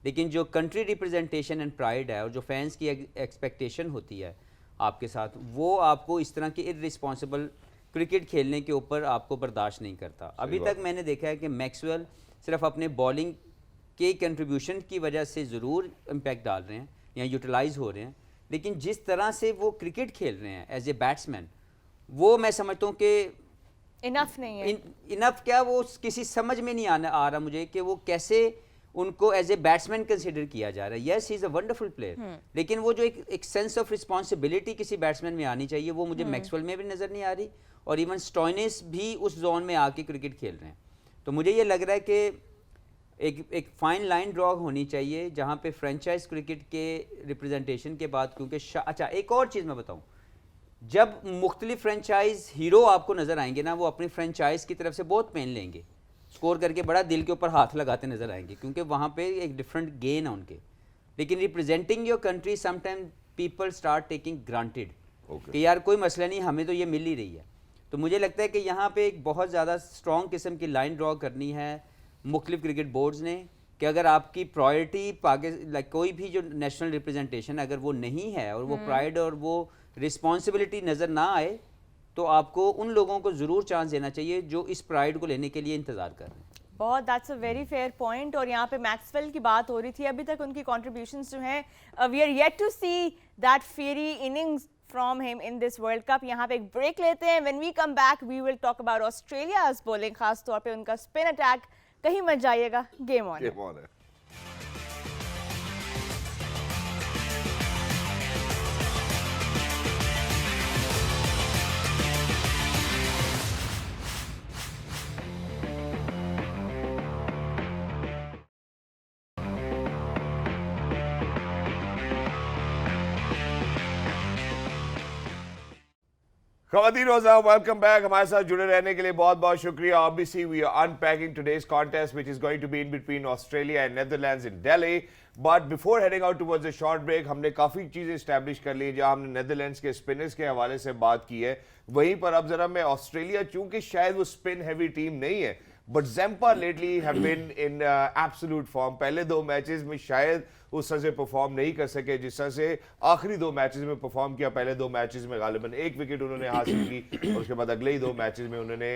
लेकिन जो कंट्री रिप्रेजेंटेशन एंड प्राइड है और जो फैंस की एक्सपेक्टेशन होती है आपके साथ, वो आपको इस तरह के इररिस्पॉन्सिबल क्रिकेट खेलने के ऊपर आपको बर्दाश्त नहीं करता। अभी तक मैंने देखा है कि मैक्सवेल सिर्फ अपने बॉलिंग के कंट्रीब्यूशन की वजह से ज़रूर इम्पैक्ट डाल रहे हैं या यूटिलाइज हो रहे हैं, लेकिन जिस तरह से वो क्रिकेट खेल रहे हैं एज ए बैट्समैन, वो मैं समझता हूँ कि इनफ नहीं है। इनफ क्या, वो किसी समझ में नहीं आ रहा मुझे कि वो कैसे उनको एज ए बैट्समैन कंसिडर किया जा रहा है। Yes, he is a wonderful player, लेकिन वो जो एक सेंस ऑफ रिस्पॉन्सिबिलिटी किसी बैट्समैन में आनी चाहिए, वो मुझे मैक्सवेल में भी नज़र नहीं आ रही, और इवन स्टोइनिस भी उस जोन में आके क्रिकेट खेल रहे हैं। तो मुझे ये लग रहा है कि एक फाइन लाइन ड्रॉ होनी चाहिए जहाँ पे फ्रेंचाइज क्रिकेट के रिप्रेजेंटेशन के बाद, क्योंकि अच्छा एक और चीज़ मैं बताऊँ, जब मुख्तलिफ फ्रेंचाइज हीरो आपको नज़र आएंगे ना, वो अपनी फ्रेंचाइज की तरफ से बहुत पेन लेंगे, स्कोर करके बड़ा दिल के ऊपर हाथ लगाते नज़र आएंगे, क्योंकि वहाँ पे एक डिफरेंट गेन है उनके। लेकिन representing your country, sometime people start taking granted कि यार कोई मसला नहीं, हमें तो ये मिल ही रही है। तो मुझे लगता है कि यहाँ पे एक बहुत ज़्यादा स्ट्रॉन्ग किस्म की लाइन ड्रॉ करनी है मुख्तलिफ क्रिकेट बोर्ड्स ने, कि अगर आपकी प्रायोरिटी लाइक कोई भी जो नेशनल रिप्रेजेंटेशन अगर वो नहीं है और वो प्राइड और वो रिस्पॉन्सिबिलिटी नज़र ना आए, तो आपको उन लोगों को ज़रूर चांस देना चाहिए जो इस प्राइड को लेने के लिए इंतज़ार कर रहे हैं। बहुत, that's a very fair point. और यहाँ पे मैक्सवेल की बात हो रही थी, अभी तक उनकी कॉन्ट्रीब्यूशंस जो हैं, we are yet to see that fiery innings from him in this world cup. यहाँ पे एक ब्रेक लेते हैं। When we come back we will talk about Australia's bowling, खास तौर पे उनका स्पिन अटैक। कहीं मत जाइएगा, गेम ऑन है। खवातीन वेलकम बैक। हमारे साथ जुड़े रहने के लिए बहुत बहुत शुक्रिया। Obviously we are unpacking today's contest which is going to be in between Australia and Netherlands in Delhi. But before heading out towards a short break, हमने काफ़ी चीज़ें इस्टेब्लिश कर ली, जहां हमने नेदरलैंड्स के स्पिनर्स के हवाले से बात की है। वहीं पर अब जरा मैं ऑस्ट्रेलिया, चूंकि शायद वो स्पिन हैवी टीम नहीं है, but Zampa lately have been in absolute form. पहले दो मैचेस में शायद उस तरह से परफॉर्म नहीं कर सके जिस तरह से आखिरी दो मैचेस में परफॉर्म किया। पहले दो मैचेस में गालिबन 1 विकेट उन्होंने हासिल की और उसके बाद अगले ही दो मैचेस में उन्होंने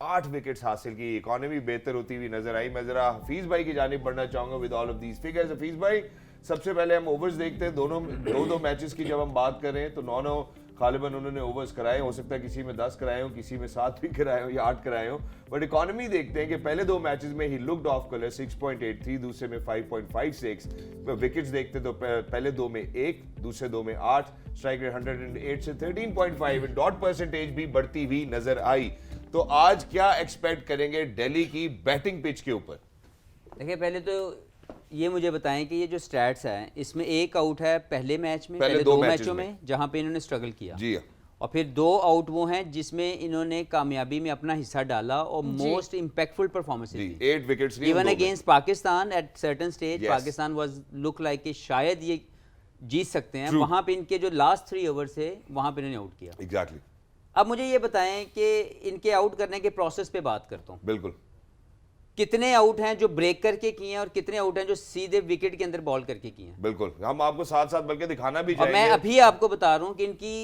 8 विकेट्स हासिल की। इकॉनमी बेहतर होती हुई नजर आई। मैं जरा हफीज भाई की जानिब बढ़ना चाहूंगा with all of these figures. Hafeez भाई, सबसे पहले हम ओवर्स देखते हैं। दो मैचेस की जब हम बात करें तो 9 गालिबन उन्होंने ओवर्स कराए, हो सकता है किसी में 10 कराए हो, किसी में 7 भी कराए हो या 8 कराए हो। बट इकॉनमी देखते हैं कि पहले दो मैचेस में ही लुक्ड ऑफ कलर 6.83, दूसरे में 5.56। विकेट्स देखते तो पहले दो में 1, दूसरे दो में 8, स्ट्राइक रेट 108 से 13.5, डॉट परसेंटेज भी बढ़ती हुई नजर आई। तो आज क्या एक्सपेक्ट करेंगे दिल्ली की बैटिंग पिच के ऊपर? देखिए, पहले तो ये मुझे बताएं कि ये जो स्टैट्स हैं, इसमें एक आउट है पहले मैच में, पहले दो मैचों में जहां पे इन्होंने स्ट्रगल किया जी, और फिर 2 आउट वो हैं जिसमें इन्होंने कामयाबी में अपना हिस्सा डाला और most impactful performance 8 wickets even against Pakistan. At certain stage Pakistan was look like कि शायद ये जीत सकते हैं। वहां पे इनके जो लास्ट 3 ओवर थे वहां पे इन्होंने आउट किया। एग्जैक्टली। अब मुझे ये बताएं कि इनके आउट करने के प्रोसेस पे बात करता हूँ। बिल्कुल। कितने आउट हैं जो ब्रेक करके किए हैं और कितने आउट हैं जो सीधे विकेट के अंदर बॉल करके किए हैं? बिल्कुल, हम आपको साथ साथ बल्कि दिखाना भी और चाहेंगे। मैं अभी आपको बता रहा हूं कि इनकी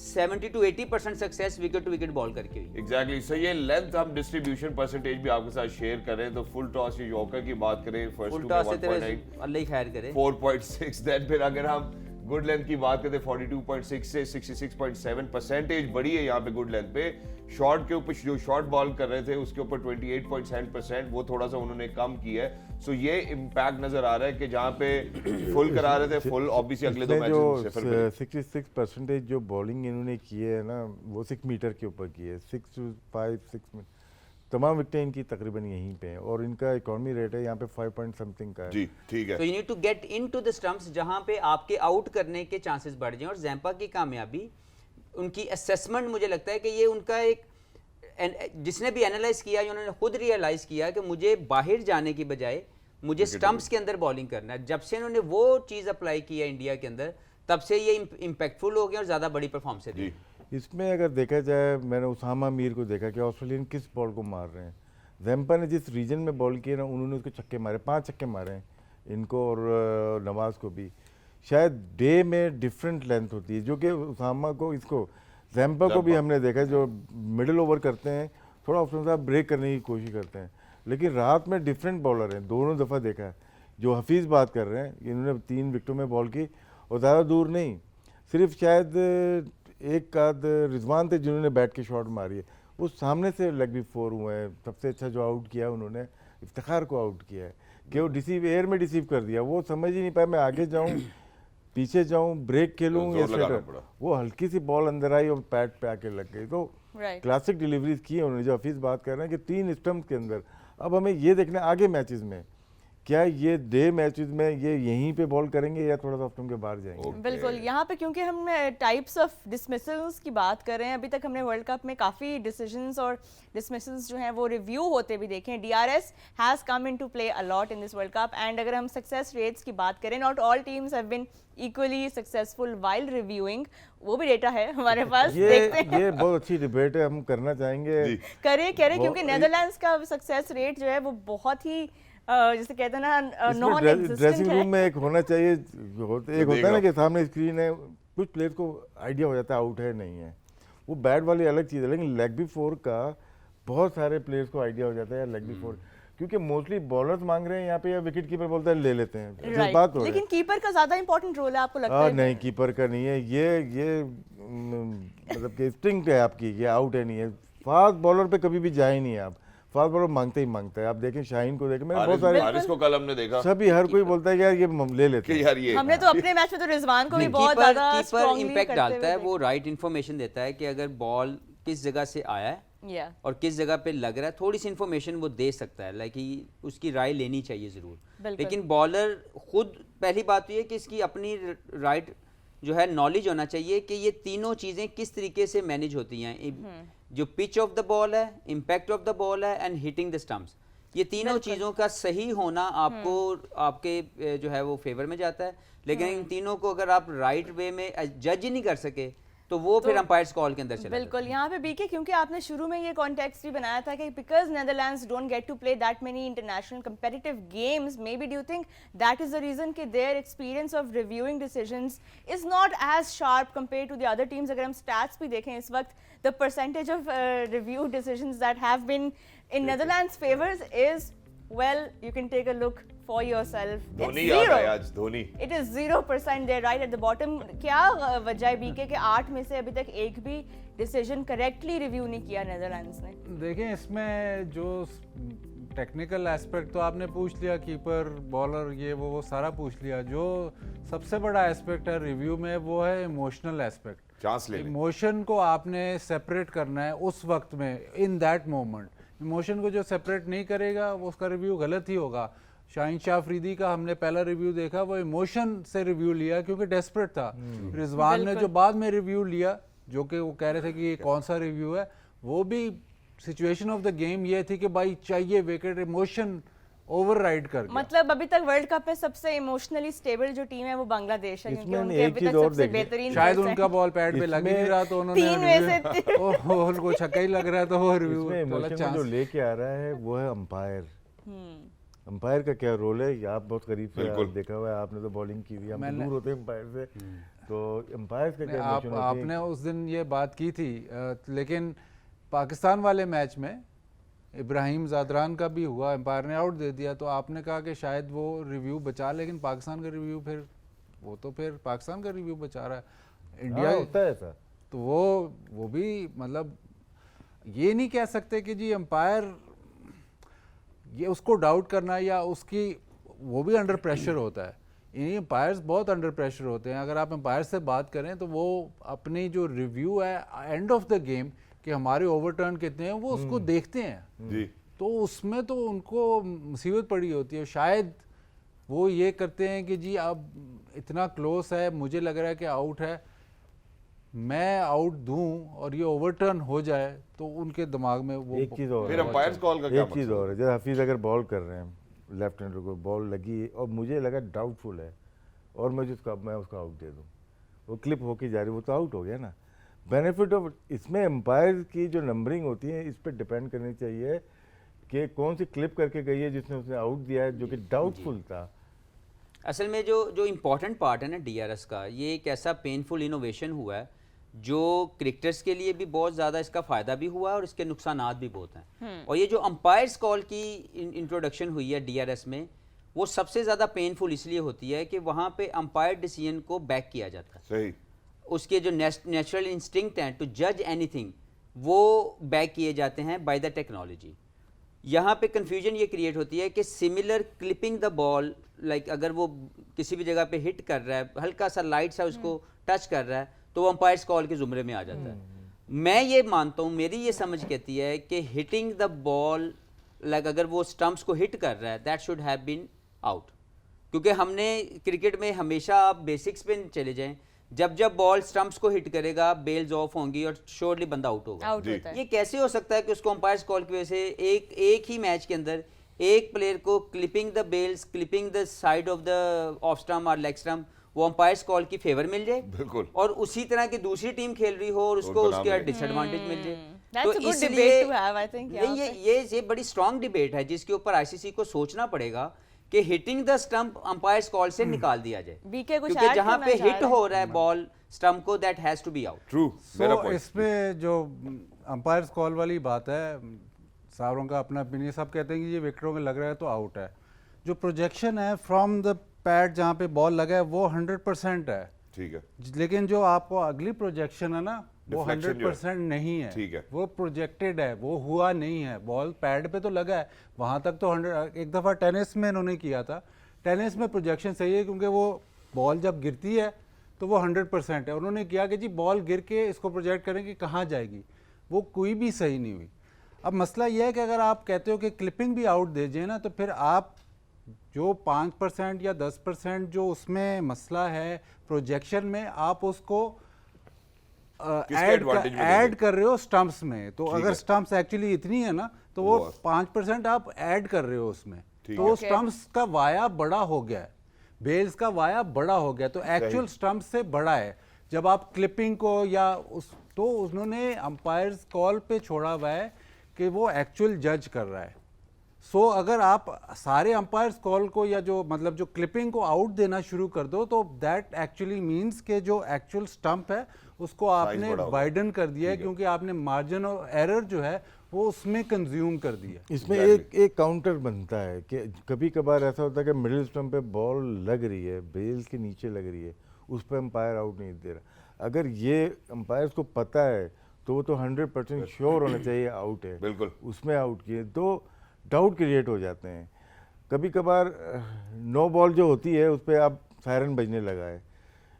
70 to 80% success wicket to wicket bowl करके हुई। एग्जैक्टली। सो ये लेंथ हम डिस्ट्रीब्यूशन परसेंटेज भी आपके साथ शेयर करें तो फुल टॉस या यॉर्कर की बात करें, फर्स्ट फुल टू टॉस में से 1.9, अल्लाह ही खैर करे, 4.6। देन फिर अगर हम गुड लेंथ की बात करते 42.6 से 66.7 परसेंटेज बढ़ी है यहाँ पे गुड लेंथ पे। शॉर्ट के ऊपर जो शॉर्ट बॉल कर रहे थे उसके ऊपर 28.7%, वो थोड़ा सा उन्होंने कम किया है। सो ये इम्पैक्ट नजर आ रहा है कि जहाँ पे फुल करा रहे थे फुल, ऑब्वियसली अगले दो मैचेस में जो 66% जो बॉलिंग इन्होंने की है ना, वो 6 मीटर के ऊपर की है। 6 to 5, 6 मीटर तमाम विकेटें इनकी तकरीबन यहीं पे हैं और इनका इकॉनमी रेट है यहाँ पे 5 पॉइंट समथिंग का है। जी, ठीक है। तो you need to get into the stumps जहां पे आपके आउट करने के चांसेस बढ़ जाएं। और ज़ेम्पा की कामयाबी, उनकी असेसमेंट, मुझे लगता है कि ये उनका एक जिसने भी एनालाइज किया उन्होंने खुद रियलाइज किया कि मुझे बाहर जाने की बजाय मुझे स्टंप्स के अंदर बॉलिंग करना है। जब से उन्होंने वो चीज़ अप्लाई की है इंडिया के अंदर, तब से ये इम्पैक्टफुल हो गए और ज़्यादा बड़ी परफॉर्मेंस दे रही है। इसमें अगर देखा जाए, मैंने उसामा मीर को देखा कि ऑस्ट्रेलियन किस बॉल को मार रहे हैं। जैम्पा ने जिस रीजन में बॉल किया ना, उन्होंने उसको छक्के मारे, 5 छक्के मारे हैं इनको और नवाज को भी। शायद डे में डिफरेंट लेंथ होती है, जो कि उसामा को, इसको जैम्पा को भी हमने देखा जो मिडिल ओवर करते हैं, थोड़ा ऑप्शन साहब ब्रेक करने की कोशिश करते हैं, लेकिन रात में डिफरेंट बॉलर हैं। दोनों दफ़ा देखा है। जो हफीज़ बात कर रहे हैं, इन्होंने 3 विकेटों में बॉल की और ज़्यादा दूर नहीं, सिर्फ शायद एक आध रिजवान थे जिन्होंने बैट के शॉट मारी है, उस सामने से लेग भी 4 हुए हैं। सबसे अच्छा जो आउट किया उन्होंने इफ्तिखार को आउट किया है कि वो डिसीव एयर में डिसीव कर दिया। वो समझ ही नहीं पाया मैं आगे जाऊँ, पीछे जाऊँ, ब्रेक खेलूँ या सेटर। वो हल्की सी बॉल अंदर आई और पैड पे आके लग गई। तो क्लासिक डिलीवरीज की है उन्होंने। जो हफीज़ बात कर रहे हैं कि 3 स्टंप के अंदर, अब हमें ये देखना आगे मैचेस में क्या ये डे मैचेस में ये यहीं पे बॉल करेंगे या थोड़ा सा स्टंप के बाहर जाएंगे। बिल्कुल, यहाँ पे क्योंकि हम टाइप्स ऑफ डिसमिसल्स की बात कर रहे हैं, अभी तक हमने वर्ल्ड कप में काफ़ी डिसीजंस और डिसमिसल्स जो हैं वो रिव्यू होते भी देखे हैं। DRS has come into play a lot in this world cup. And अगर हम सक्सेस रेट्स की बात करें, not all teams have been equally successful while reviewing, वो भी डेटा है हमारे पास। देखते हैं। ये बहुत अच्छी डिबेट है, हम करना चाहेंगे। करें क्योंकि नेदरलैंड्स का सक्सेस रेट जो है वो बहुत ही जैसे कहते हैं ना, नॉन एग्जिस्टेंट ड्रेसिंग है। रूम में एक होना चाहिए, एक होता है ना कि सामने स्क्रीन है, कुछ प्लेयर को आइडिया हो जाता है आउट है नहीं है, वो बैट वाली अलग चीज़ है। लेकिन लेग बी 4 का बहुत सारे प्लेयर्स को आइडिया हो जाता है यार लेग बी 4, क्योंकि मोस्टली बॉलर्स मांग रहे हैं यहाँ पे या विकेट कीपर बोलता है ले लेते हैं। Right. बात हो लेकिन कीपर का ज्यादा इंपॉर्टेंट रोल है, आपको लगता है? नहीं, कीपर का नहीं है ये मतलब कि इंस्टिंक्ट है आपकी, ये आउट है नहीं है। फास्ट बॉलर पे कभी भी जाए नहीं आप, फास्ट बॉलर मांगते ही मांगता है। आप देखें शाहीन को देखें, मैंने बहुत सारे, हारिस को कल हमने देखा, सभी हर कोई बोलता है कि यार ये ले लेते हैं। यार ये हमने तो अपने मैच में तो रिजवान को भी बहुत ज्यादा कीपर इम्पैक्ट डालता है, वो राइट इन्फॉर्मेशन देता है कि अगर बॉल किस जगह से आया है और किस जगह पे लग रहा है, थोड़ी सी इन्फॉर्मेशन वो दे सकता है, लाइक उसकी राय लेनी चाहिए ज़रूर। लेकिन बॉलर खुद, पहली बात तो ये कि इसकी अपनी राइट जो है नॉलेज होना चाहिए कि ये तीनों चीज़ें किस तरीके से मैनेज होती हैं। जो पिच ऑफ द बॉल है, इम्पैक्ट ऑफ द बॉल है एंड हिटिंग द स्टम्प्स, ये तीनों चीज़ों का सही होना आपको आपके जो है वो फेवर में जाता है। लेकिन इन तीनों को अगर आप राइट वे में जज ही नहीं कर सके तो वो फिर अंपायर्स कॉल के अंदर चला बिल्कुल। यहाँ पे बीके, क्योंकि आपने शुरू में ये कॉन्टेक्स्ट भी बनाया था कि because Netherlands don't get to play that many international competitive games, maybe do you think that is the reason कि their experience of reviewing decisions is not as sharp compare to the other teams? अगर हम stats भी देखें इस वक्त, the percentage of review decisions that have been in Netherlands' favors is, well, you can take a look for yourself. Dhoni याद है आज, Dhoni. It is 0% there right at the bottom. क्या वजह है बीके के 8 में से अभी तक एक भी डिसीजन करेक्टली रिव्यू नहीं किया नेदरलैंड्स ने? देखें, इसमें जो टेक्निकल एस्पेक्ट तो आपने पूछ लिया, कीपर, बॉलर, ये वो सारा पूछ लिया। जो सबसे बड़ा एस्पेक्ट है रिव्यू में वो है इमोशनल एस्पेक्ट। चांस ले इमोशन को आपने सेपरेट करना है उस वक्त में, इन दैट मोमेंट। इमोशन को जो सेपरेट नहीं करेगा वो उसका रिव्यू गलत ही होगा। शाहीन शाह अफरीदी का हमने पहला रिव्यू देखा, वो इमोशन से रिव्यू लिया क्योंकि डेस्परेट था। रिजवान ने जो बाद में रिव्यू लिया, जो कि वो कह रहे थे कि ये कौन सा रिव्यू है, वो भी सिचुएशन ऑफ द गेम ये थी कि भाई चाहिए विकेट, इमोशन ओवरराइड कर गया। मतलब अभी तक वर्ल्ड कप में सबसे इमोशनली स्टेबल जो टीम है वो बांग्लादेश है, क्योंकि उनके अभी तक सबसे बेहतरीन, शायद उनका बॉल पैड पे लग ही नहीं रहा तो उन्होंने 3 में से उनको छक्का ही लग रहा है तो वो रिव्यू इमोशन जो लेके आ रहा है वो है अंपायर। अंपायर का क्या रोल है? आप बहुत करीब से देखा हुआ है, आपने तो बॉलिंग की हुई, हम दूर होते हैं अंपायर से, तो अंपायर का क्या इमोशन होती है? आपने उस दिन ये बात की थी, लेकिन पाकिस्तान वाले मैच में इब्राहिम जादरान का भी हुआ, एम्पायर ने आउट दे दिया, तो आपने कहा कि शायद वो रिव्यू बचा, लेकिन पाकिस्तान का रिव्यू फिर वो तो फिर पाकिस्तान का रिव्यू बचा रहा है। इंडिया होता है ऐसा, तो वो भी मतलब ये नहीं कह सकते कि जी एम्पायर ये उसको डाउट करना या उसकी, वो भी अंडर प्रेशर होता है। ये एम्पायर्स बहुत अंडर प्रेशर होते हैं। अगर आप एम्पायर से बात करें तो वो अपनी जो रिव्यू है एंड ऑफ द गेम कि हमारे ओवरटर्न कितने हैं वो उसको देखते हैं जी। तो उसमें तो उनको मुसीबत पड़ी होती है। शायद वो ये करते हैं कि जी अब इतना क्लोज है, मुझे लग रहा है कि आउट है, मैं आउट दूं और ये ओवरटर्न हो जाए तो उनके दिमाग में वो एक चीज़ और फिर है, अंपायर्स कॉल का क्या एक चीज़ मतलब? और है, जैसे हफीज़ अगर बॉल कर रहे हैं लेफ्ट हैंडर को, बॉल लगी और मुझे लगा डाउटफुल है और मैं उसको आउट दे दूँ, वो क्लिप होके जा रही, वो तो आउट हो गया ना। बेनिफिट ऑफ इसमें एम्पायर की जो नंबरिंग होती है इस पर डिपेंड करनी चाहिए कि कौन सी क्लिप करके गई है जिसने उसने आउट दिया है जो कि डाउटफुल था। असल में जो इम्पॉर्टेंट पार्ट है ना डीआरएस का, ये एक ऐसा पेनफुल इनोवेशन हुआ है जो क्रिकेटर्स के लिए भी बहुत ज़्यादा इसका फ़ायदा भी हुआ है और इसके नुकसानात भी बहुत हैं। और ये जो अंपायर्स कॉल की इंट्रोडक्शन हुई है डीआरएस में, वो सबसे ज़्यादा पेनफुल इसलिए होती है कि वहाँ पे अंपायर डिसीजन को बैक किया जाता है। सही। उसके जो नेचुरल इंस्टिंक्ट हैं टू जज एनीथिंग, वो बैक किए जाते हैं बाय द टेक्नोलॉजी। यहाँ पे कंफ्यूजन ये क्रिएट होती है कि similar clipping the ball, like अगर वो किसी भी जगह पे हिट कर रहा है, हल्का सा लाइट सा उसको टच कर रहा है, तो वो अंपायर्स कॉल के जुमरे में आ जाता है। मैं ये मानता हूँ, मेरी ये समझ कहती है कि हिटिंग द बॉल, लाइक अगर वो स्टंप्स को हिट कर रहा है, that should have been out. क्योंकि हमने क्रिकेट में हमेशा, आप बेसिक्स पे चले जाएं, जब जब बॉल स्टंप्स को हिट करेगा बेल्स ऑफ होंगी और श्योरली बंदा आउट होगा। आउट जी। होता है। ये कैसे हो सकता है कि उसको अंपायर्स कॉल की वजह से एक ही मैच के अंदर एक प्लेयर को clipping the bails, clipping the side of the off stump और लेग स्टंप, वो अंपायर्स कॉल की फेवर मिल जाए, बिल्कुल। और उसी तरह की दूसरी टीम खेल रही हो और उसको उनको ना उसके मिले। डिसएडवांटेज मिल जाए। That's a good debate to have, I think, यहाँ ये बड़ी स्ट्रांग डिबेट है जिसके ऊपर आईसीसी को सोचना पड़ेगा कि hitting the stump umpire's call से निकाल दिया जाए। बीके कुछ क्योंकि add जहां करना पे चाह हिट रहे हैं? हो रहा है बॉल स्टंप को, that has to be out. True, मेरा So, पॉइंट। इसमें जो अंपायर्स कॉल वाली बात है, सारों का अपना ओपिनियन, सब कहते हैं कि ये विकेटों में लग रहा है तो आउट है। जो प्रोजेक्शन है फ्रॉम द पैड जहाँ पे बॉल लगा है वो 100% है, ठीक है। लेकिन जो आपको अगली प्रोजेक्शन है ना वो Deflection जो है। 100% नहीं है, ठीक है। वो प्रोजेक्टेड है, वो हुआ नहीं है। बॉल पैड पे तो लगा है, वहाँ तक तो 100। एक दफ़ा टेनिस में इन्होंने किया था, टेनिस में प्रोजेक्शन सही है क्योंकि वो बॉल जब गिरती है तो वो 100% है। उन्होंने किया कि जी बॉल गिर के इसको प्रोजेक्ट करें कि कहाँ जाएगी, वो कोई भी सही नहीं हुई। अब मसला यह है कि अगर आप कहते हो कि क्लिपिंग भी आउट दे जाए ना, तो फिर आप जो 5% या 10% जो उसमें मसला है प्रोजेक्शन में, आप उसको advantage में ऐड देंगे? कर रहे हो स्टंप्स में। तो ठीक अगर है। स्टंप्स एक्चुअली इतनी है ना, तो वो वो 5% आप ऐड कर रहे हो उसमें, ठीक तो है। Okay. स्टंप्स का वाया बड़ा हो गया है, बेल्स का वाया बड़ा हो गया, तो एक्चुअल स्टंप से बड़ा है। जब आप क्लिपिंग को या उस, तो उन्होंने अंपायर्स कॉल पे छोड़ा हुआ है कि वो एक्चुअल जज कर रहा है। सो अगर आप सारे अंपायर्स कॉल को या जो मतलब जो क्लिपिंग को आउट देना शुरू कर दो, तो दैट एक्चुअली मींस के जो एक्चुअल स्टंप है उसको आपने बड़ा होगा। वाइडन कर दिया है, क्योंकि आपने मार्जिन ऑफ एरर जो है वो उसमें कंज्यूम कर दिया। इसमें Exactly. एक काउंटर बनता है कि कभी कभार ऐसा होता है कि मिडिल स्टंप पे बॉल लग रही है, बेल्स के नीचे लग रही है, उस पर अंपायर आउट नहीं दे रहा। अगर ये अंपायर्स को पता है तो वो तो 100% श्योर होना चाहिए आउट है, बिल्कुल। उसमें आउट किए तो डाउट क्रिएट हो जाते हैं। कभी कभार नो बॉल जो होती है उस पर आप सायरन बजने लगा है,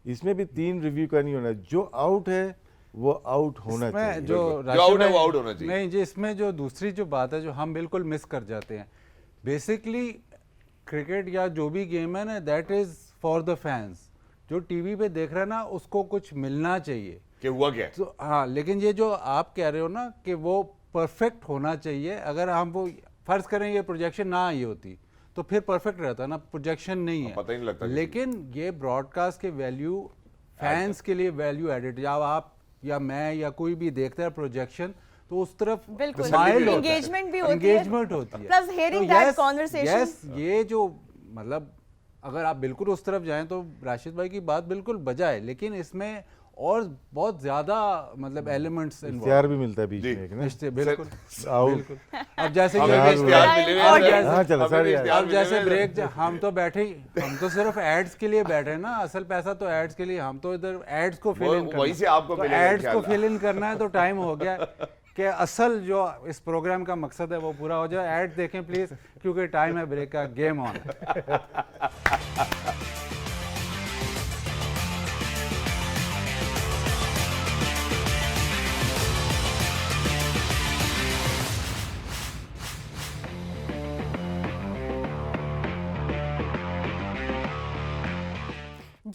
इसमें भी 3 रिव्यू का नहीं होना, जो आउट है वो आउट होना इसमें चाहिए। जो बिल्कुल। राशिद जो out है भाई- वो out होना चाहिए। नहीं जी, इसमें जो दूसरी जो बात है जो हम बिल्कुल मिस कर जाते हैं, बेसिकली क्रिकेट या जो भी गेम है ना, that is for the fans. जो टीवी पे देख रहा है ना उसको कुछ मिलना चाहिए। कि हुआ क्या है? तो हाँ, लेकिन ये जो आप कह रहे हो ना कि वो परफेक्ट होना चाहिए, अगर हम वो फर्ज करें ये प्रोजेक्शन ना आई होती तो फिर परफेक्ट रहता ना, प्रोजेक्शन नहीं है, पता ही नहीं लगता किसी लेकिन ये ब्रॉडकास्ट के वैल्यू फैंस के लिए वैल्यू एडिड, या आप या मैं या कोई भी देखता है प्रोजेक्शन तो उस तरफ बिल्कुल, smile होता है, engagement भी होती है। engagement होती है। Plus hearing that conversation- yes, ये जो मतलब अगर आप बिल्कुल उस तरफ जाएं तो राशिद भाई की बात बिल्कुल बजा है, लेकिन इसमें और बहुत ज्यादा मतलब एलिमेंट्स इश्तिहार भी मिलता है बीच जी। में एक ना, बिल्कुल आउट। बिल्कुल। अब जैसे हमें ये- भी इश्तिहार मिले हुए हैं, और सर। जैसे- हाँ, चलो, हमें भी सर, यार। इश्तिहार अब मिले जैसे हुए हैं। ब्रेक हम तो बैठे ही, हम तो सिर्फ एड्स के लिए बैठे हैं ना, असल पैसा तो एड्स के लिए, हम तो इधर एड्स को फिल इन वहीं से आपको तो मिलेगा एड्स को इंशाल्लाह। फिल इन करना है, तो टाइम हो गया कि असल जो इस प्रोग्राम का मकसद है वो पूरा हो जाए। एड देखें प्लीज, क्योंकि टाइम है ब्रेक का, game on.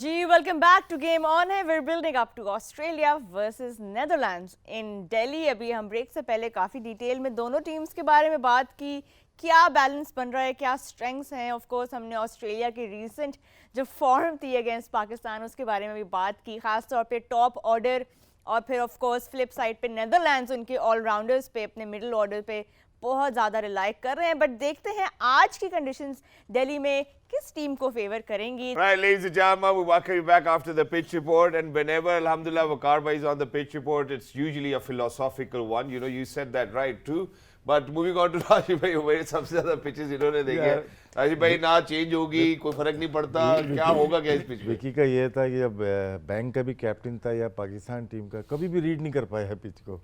Ji, welcome back to Game On है. We're building up to Australia versus Netherlands in Delhi. अभी हम ब्रेक से पहले काफ़ी डिटेल में दोनों टीम्स के बारे में बात की, क्या बैलेंस बन रहा है, क्या स्ट्रेंग्स हैं. ऑफ कोर्स हमने ऑस्ट्रेलिया की रीसेंट जो फॉर्म थी अगेंस्ट पाकिस्तान उसके बारे में भी बात की, खासतौर पे टॉप ऑर्डर, और फिर ऑफ कोर्स फ्लिप साइड पे नेदरलैंड्स उनके ऑलराउंडर्स पे, अपने मिडिल ऑर्डर पे बहुत ज़्यादा रिलाई कर रहे हैं. बट देखते हैं आज की कंडीशंस दिल्ली में किस टीम को फेवर करेंगी. Right, ladies and gentlemen, we welcome you back after the pitch report. And whenever, alhamdulillah, Waqar bhai is on the pitch report, it's usually a philosophical one. You know, you said that right too. But moving on to Rashid bhai, मेरे सबसे ज़्यादा pitches इन्होंने देखे. Rashid bhai ना change होगी, कोई फर्क नहीं पड़ता. क्या होगा क्या इस pitch में? विकी का ये था कि जब बैंक का भी कैप्टन था या पाकिस्तान टीम का, कभी भी रीड नहीं कर पाया है पिच को,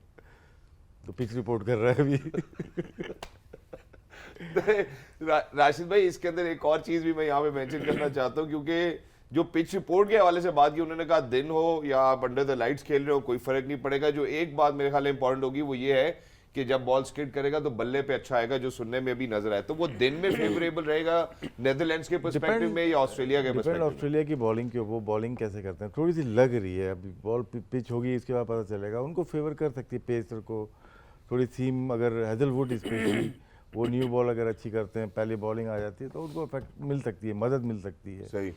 तो पिच रिपोर्ट कर रहा है अभी. राशिद भाई, इसके अंदर एक और चीज भी मैं यहाँ पे मेंशन करना चाहता हूँ, क्योंकि जो पिच रिपोर्ट के हवाले से बात की उन्होंने कहा दिन हो या आप अंडर द लाइट्स खेल रहे हो कोई फर्क नहीं पड़ेगा. जो एक बात मेरे ख्याल में इंपॉर्टेंट होगी वो ये है कि जब बॉल स्किड करेगा तो बल्ले पे अच्छा आएगा, जो सुनने में भी नजर आए. तो वो दिन में फेवरेबल रहेगा नेदरलैंड्स के पर्सपेक्टिव में या ऑस्ट्रेलिया के पर्सपेक्टिव में? ऑस्ट्रेलिया की बॉलिंग के, वो बॉलिंग कैसे करते हैं थोड़ी सी लग रही है. अभी बॉल पिच होगी, इसके बाद पता चलेगा. उनको फेवर कर सकती है पेसर को थोड़ी सीम, अगर हेजलवुड स्पेशली वो न्यू बॉल अगर अच्छी करते हैं, पहली बॉलिंग आ जाती है तो उनको इफेक्ट मिल सकती है, मदद मिल सकती है. सही.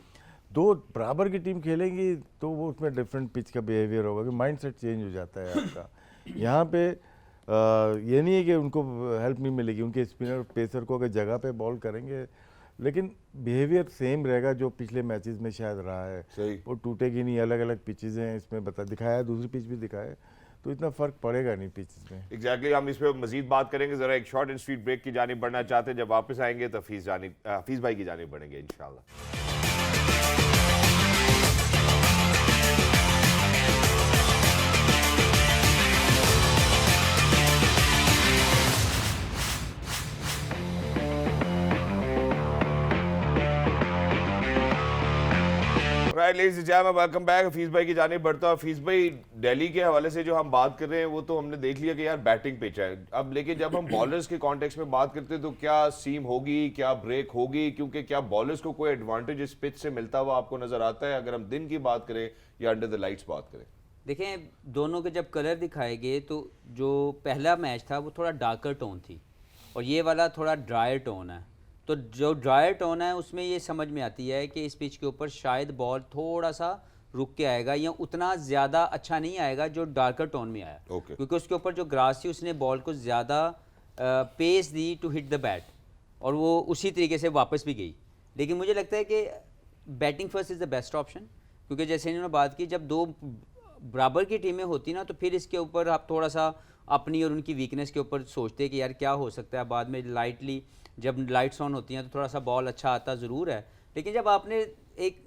दो बराबर की टीम खेलेंगी तो वो उसमें डिफरेंट पिच का बिहेवियर होगा, कि माइंड सेट चेंज हो जाता है आपका. यहाँ पे ये नहीं है कि उनको हेल्प नहीं मिलेगी, उनके स्पिनर पेसर को अगर जगह पे बॉल करेंगे, लेकिन बिहेवियर सेम रहेगा जो पिछले मैचेस में शायद रहा है. सही. वो टूटेगी नहीं. अलग अलग पिचेज हैं इसमें, दिखाया है, दूसरी पिच भी दिखाया, तो इतना फर्क पड़ेगा नहीं पिचेस में. एग्जैक्टली. हम इस पे मजीद बात करेंगे. जरा एक शॉर्ट एंड स्वीट ब्रेक की जानिब बढ़ना चाहते हैं. जब वापस आएंगे तो हफीज भाई की जानिब बढ़ेंगे इंशाल्लाह. Right, ladies and gentleman, welcome back. Hafeez भाई की जानिब बढ़ता हूं. हफीज भाई, दिल्ली के हवाले से जो हम बात कर रहे हैं वो तो हमने देख लिया कि यार बैटिंग पिच है. अब लेकिन जब हम बॉलर्स के कॉन्टेक्स्ट में बात करते हैं तो क्या सीम होगी, क्या ब्रेक होगी, क्योंकि क्या बॉलर्स को कोई एडवांटेज इस पिच से मिलता हुआ आपको नजर आता है, अगर हम दिन की बात करें या अंडर द लाइट्स बात करें? देखें, दोनों के जब कलर दिखाए गए तो जो पहला मैच था वो थोड़ा डार्कर टोन थी और ये वाला थोड़ा ड्रायर टोन है. तो जो ड्रायर टोन है उसमें ये समझ में आती है कि इस पिच के ऊपर शायद बॉल थोड़ा सा रुक के आएगा या उतना ज़्यादा अच्छा नहीं आएगा जो डार्कर टोन में आया. क्योंकि उसके ऊपर जो ग्रास थी उसने बॉल को ज़्यादा पेस दी टू हिट द बैट और वो उसी तरीके से वापस भी गई. लेकिन मुझे लगता है कि batting first is the best option, क्योंकि जैसे इन्होंने बात की, जब दो बराबर की टीमें होती ना तो फिर इसके ऊपर आप थोड़ा सा अपनी और उनकी वीकनेस के ऊपर सोचते हैं कि यार क्या हो सकता है. बाद में लाइटली जब लाइट्स ऑन होती हैं तो थोड़ा सा बॉल अच्छा आता ज़रूर है, लेकिन जब आपने एक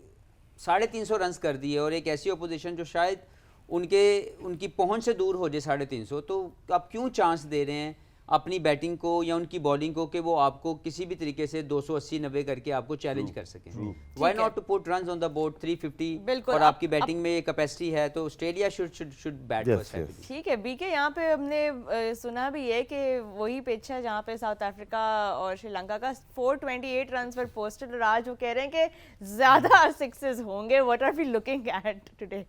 350 रन्स कर दिए और एक ऐसी अपोजिशन जो शायद उनकी पहुंच से दूर हो जाए 350, तो आप क्यों चांस दे रहे हैं अपनी बैटिंग को या उनकी बॉलिंग को कि वो आपको किसी भी तरीके से 280-90 करके आपको चैलेंज कर सकें? Why not to put runs on the board 350 और आपकी बैटिंग में ये कैपेसिटी है, तो ऑस्ट्रेलिया शुड बैट फर्स्ट. ठीक है बीके, यहाँ पे हमने सुना भी है कि वही पिच है जहाँ पे साउथ अफ्रीका और श्रीलंका का 428 रन्स पर पोस्टेड और आज वो कह रहे हैं कि ज़्यादा सिक्सेस होंगे. What are we looking at today?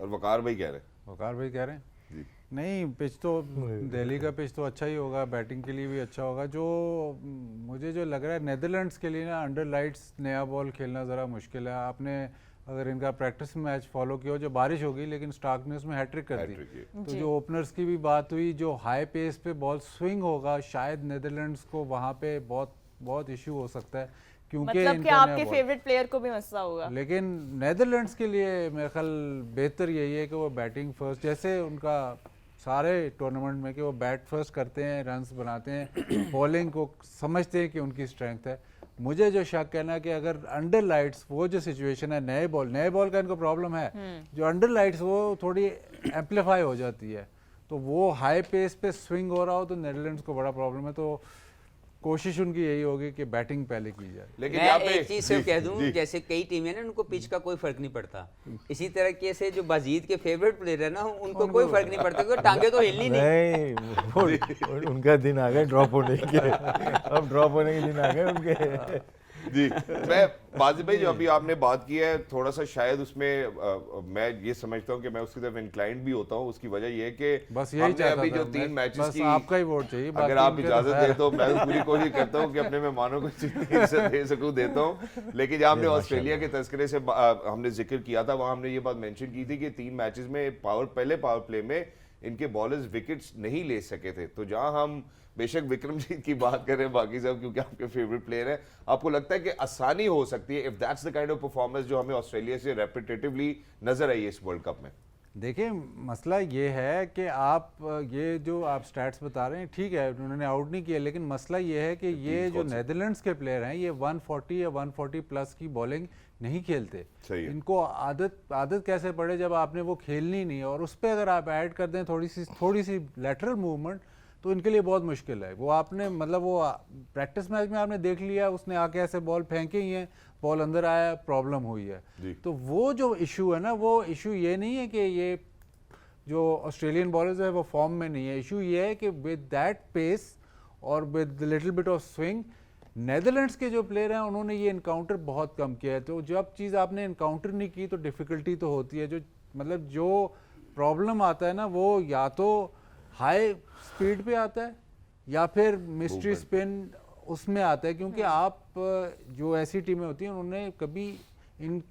और वकार भाई कह रहे हैं, वकार भाई कह रहे हैं नहीं, पिच तो दिल्ली का पिच तो अच्छा ही होगा, बैटिंग के लिए भी अच्छा होगा. जो मुझे जो लग रहा है नेदरलैंड्स के लिए ना अंडर लाइट्स नया बॉल खेलना ज़रा मुश्किल है. आपने अगर इनका प्रैक्टिस मैच फॉलो किया हो, जो बारिश होगी लेकिन स्टार्क ने उसमें हैट्रिक कर दी. तो जो ओपनर्स की भी बात हुई, जो हाई पेस पे बॉल स्विंग होगा, शायद नेदरलैंड्स को वहाँ पे बहुत इशू हो सकता है, क्योंकि मतलब कि आपके फेवरेट प्लेयर को भी मसला होगा. लेकिन नेदरलैंड्स के लिए मेरे ख्याल बेहतर यही है कि वो बैटिंग फर्स्ट, जैसे उनका सारे टूर्नामेंट में कि वो बैट फर्स्ट करते हैं, रन्स बनाते हैं, बॉलिंग को समझते हैं कि उनकी स्ट्रेंथ है. मुझे जो शक है ना कि अगर अंडर लाइट्स वो जो सिचुएशन है, नए बॉल का इनको प्रॉब्लम है, जो अंडर लाइट्स वो थोड़ी एम्पलीफाई हो जाती है, तो वो हाई पेस पे स्विंग हो रहा हो तो नेदरलैंड्स को बड़ा प्रॉब्लम है. तो कोशिश उनकी यही होगी कि बैटिंग पहले की जाए. लेकिन मैं एक चीज सिर्फ कह दूं, जैसे कई टीमें ना उनको पिच का कोई फर्क नहीं पड़ता, इसी तरह से जो बाजीद के फेवरेट प्लेयर है ना उनको कोई फर्क नहीं पड़ता क्योंकि टांगे तो हिलनी नहीं. उनका दिन आ गया ड्रॉप होने के. अब ड्रॉप होने के दिन आ गए उनके. जी, मैं बाजिब भाई जो अभी आपने बात की है थोड़ा सा शायद उसमें मैं ये समझता हूँ कि मैं उसकी तरफ इंक्लाइंड भी होता हूँ। उसकी वजह ये है कि बस यही हमने चाहता अभी था जो मैं, 3 मैचेस बस की आपका ही वोट चाहिए, अगर बाकी आप उनके इजाजत तो दे तो मैं पूरी कोशिश करता हूँ कि अपने मेहमानों को जितनी इज्जत दे सकूँ देता हूँ। लेकिन जब हमने ऑस्ट्रेलिया के तस्करे से हमने जिक्र किया था वहाँ हमने ये बात मेंशन की थी कि 3 मैचेस में पहले पावर प्ले में इनके बॉलर्स विकेट्स नहीं ले सके थे। तो जहां हम बेशक विक्रमजीत की बात कर रहे हैं बाकी सब क्योंकि आपके फेवरेट प्लेयर हैं, आपको लगता है कि आसानी हो सकती है if that's the kind of performance जो हमें ऑस्ट्रेलिया से रेपिटेटिवली नजर आई है इस वर्ल्ड कप में? देखिए मसला ये है कि आप ये जो आप स्टैट्स बता रहे हैं ठीक है उन्होंने आउट नहीं किया, लेकिन मसला ये है कि ये जो नेदरलैंड्स के प्लेयर हैं ये 140 या 140 प्लस की बॉलिंग नहीं खेलते। इनको आदत कैसे पड़े जब आपने वो खेलनी नहीं है, और उस पर अगर आप ऐड कर दें थोड़ी सी लेटरल मूवमेंट तो इनके लिए बहुत मुश्किल है। वो आपने मतलब वो प्रैक्टिस मैच में आपने देख लिया उसने आके ऐसे बॉल फेंके ही हैं, बॉल अंदर आया, प्रॉब्लम हुई है। तो वो जो इशू है ना, वो इशू ये नहीं है कि ये जो ऑस्ट्रेलियन बॉलर्स है वो फॉर्म में नहीं है, इशू ये है कि विद दैट पेस और with little bit of swing Netherlands के जो प्लेयर हैं उन्होंने ये इनकाउंटर बहुत कम किया है। तो जब चीज़ आपने इनकाउंटर नहीं की तो डिफ़िकल्टी तो होती है। जो मतलब जो प्रॉब्लम आता है ना वो या तो हाई स्पीड पे आता है या फिर मिस्ट्री स्पिन उसमें आता है, क्योंकि आप जो ऐसी टीमें होती हैं उन्होंने कभी इन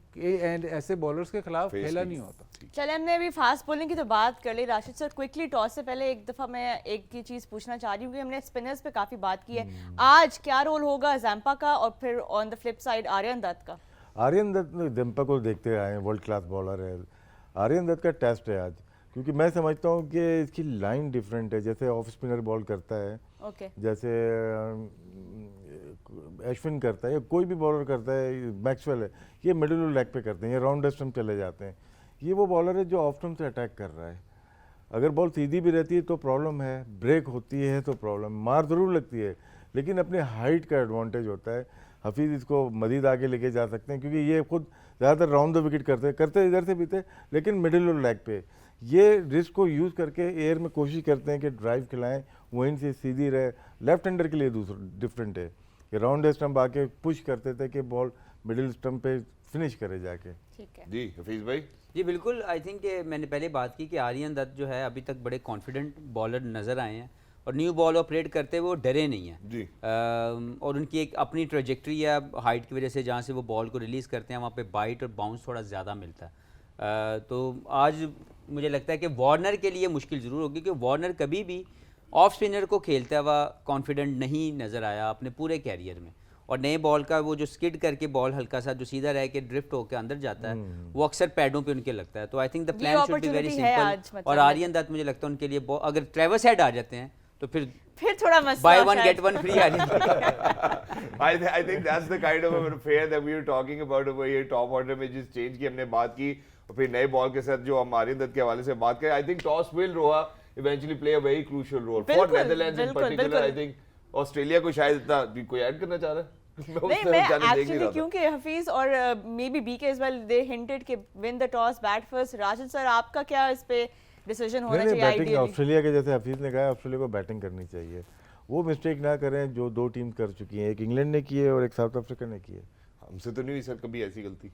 ऐसे बॉलर्स के खिलाफ खेला नहीं होता। चले हमने अभी फास्ट बॉलिंग की तो बात कर ली। राशिद सर क्विकली टॉस से पहले एक दफ़ा मैं एक ही चीज़ पूछना चाह रही हूँ कि हमने स्पिनर्स पे काफ़ी बात की है, आज क्या रोल होगा जैम्पा का और फिर on the flip side Aryan Dutt का? आर्यन दत्त जैम्पा को देखते आए हैं, वर्ल्ड क्लास बॉलर है। आर्यन दत्त का टेस्ट है आज, क्योंकि मैं समझता हूँ कि इसकी लाइन डिफरेंट है। जैसे ऑफ स्पिनर बॉल करता है, जैसे अश्विन करता है या कोई भी बॉलर करता है, मैक्सवेल है, ये मिडिल और लेग पे करते हैं, ये राउंड स्टंप चले जाते हैं। ये वो बॉलर है जो ऑफ स्टंप से अटैक कर रहा है। अगर बॉल सीधी भी रहती है तो प्रॉब्लम है, ब्रेक होती है तो प्रॉब्लम, मार ज़रूर लगती है, लेकिन अपने हाइट का एडवांटेज होता है। हफीज़ इसको मज़ीद आगे लेके जा सकते हैं, क्योंकि ये खुद ज़्यादातर राउंड द विकेट करते इधर से भी थे, लेकिन मिडिल और लेग पे ये रिस्क को यूज़ करके एयर में कोशिश करते हैं कि ड्राइव खिलाएं, वहीं से सीधी रहे। लेफ्ट हैंडर के लिए दूसरा डिफरेंट है, ये राउंड स्टंप आके पुश करते थे कि बॉल मिडिल स्टंप पे फिनिश करे जाके। ठीक है जी हफीज भाई। जी बिल्कुल, आई थिंक मैंने पहले बात की कि आर्यन दत्त जो है अभी तक बड़े कॉन्फिडेंट बॉलर नज़र आए हैं और न्यू बॉल ऑपरेट करते हुए वो डरे नहीं हैं जी। और उनकी एक अपनी ट्रेजेक्ट्री है हाइट की वजह से, जहाँ से वो बॉल को रिलीज़ करते हैं वहाँ पे बाइट और बाउंस थोड़ा ज़्यादा मिलता है। तो आज मुझे लगता है कि वार्नर के लिए मुश्किल ज़रूर होगी, क्योंकि वार्नर कभी भी ऑफ स्पिनर को खेलता हुआ कॉन्फिडेंट नहीं नज़र आया अपने पूरे कैरियर में, और नए बॉल का वो जो स्किड करके बॉल हल्का सा जो सीधा रह के ड्रिफ्ट होकर अंदर जाता है वो अक्सर पैडों पे उनके लगता है। तो I think the plan should be very simple, और आर्यन दत्त मुझे लगता है उनके लिए अगर ट्रेवर्स हेड आ जाते हैं तो फिर थोड़ा मसला buy one get one free आ जाएगा। I think that's the kind of an affair that we were talking about over here, top order में जिस चेंज की हमने बात की और फिर नए बॉल के साथ जो हम आर्यन दत्त के हवाले से बात करें, I think toss will Roha eventually play a very crucial role for Netherlands in particular. I think Australia को शायद इतना कोई ऐड करना चाह रहा है? नहीं, मैं एक्चुअली क्योंकि हफीज और मे बी बीके एज वेल दे हिंटेड कि win the toss bat first. Rashid sir आपका क्या इस पे डिसीजन होना चाहिए? बैटिंग ऑस्ट्रेलिया के जैसे हफीज ने कहा, ऑस्ट्रेलिया को बैटिंग करनी चाहिए, वो मिस्टेक ना करें जो दो टीम कर चुकी हैं, एक इंग्लैंड ने की है और एक साउथ अफ्रीका ने की है। हमसे तो नहीं हुई सर कभी ऐसी गलती।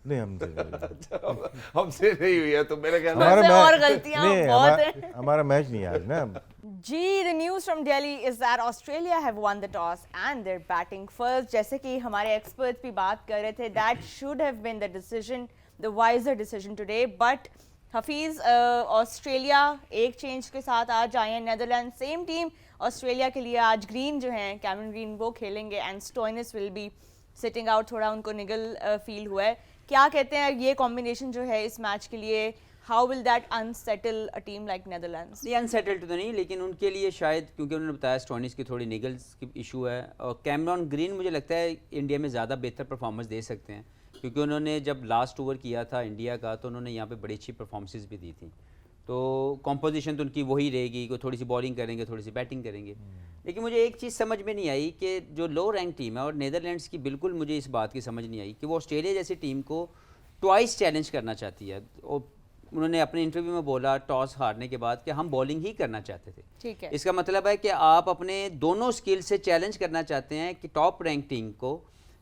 नहीं हमसे नहीं हुई है, तो मेरा ख्याल और गलतियां बहुत हैं। हमारा मैच नहीं आज ना जी। the news from Delhi is that Australia have won the toss and they're batting first. जैसे कि हमारे experts भी बात कर रहे थे, that should have been the decision, the wiser decision today. But Hafeez Australia एक चेंज के साथ आज आए हैं, नेदरलैंड सेम टीम ऑस्ट्रेलिया के लिए आज ग्रीन जो हैं कैमरन ग्रीन वो खेलेंगे and Stoinis will be sitting out, थोड़ा उनको निगल फील हुआ है। क्या कहते हैं ये कॉम्बिनेशन जो है इस मैच के लिए, how will that unsettle a team like Netherlands? ये अनसेटल्ड तो नहीं, लेकिन उनके लिए शायद क्योंकि उन्होंने बताया स्टोइनिस की थोड़ी निगल्स की इशू है, और कैमरन ग्रीन मुझे लगता है इंडिया में ज़्यादा बेहतर परफॉर्मेंस दे सकते हैं, क्योंकि उन्होंने जब लास्ट ओवर किया था इंडिया का तो उन्होंने यहाँ पे बड़ी अच्छी परफॉर्मेंसेस भी दी थी। तो कॉम्पोजिशन तो उनकी वही रहेगी, कोई थोड़ी सी बॉलिंग करेंगे, थोड़ी सी बैटिंग करेंगे। लेकिन मुझे एक चीज़ समझ में नहीं आई कि जो लो रैंक टीम है, और नेदरलैंड्स की बिल्कुल मुझे इस बात की समझ नहीं आई कि वो ऑस्ट्रेलिया जैसी टीम को ट्वाइस चैलेंज करना चाहती है। उन्होंने अपने इंटरव्यू में बोला टॉस हारने के बाद कि हम बॉलिंग ही करना चाहते थे। ठीक है, इसका मतलब है कि आप अपने दोनों स्किल से चैलेंज करना चाहते हैं कि टॉप रैंक टीम को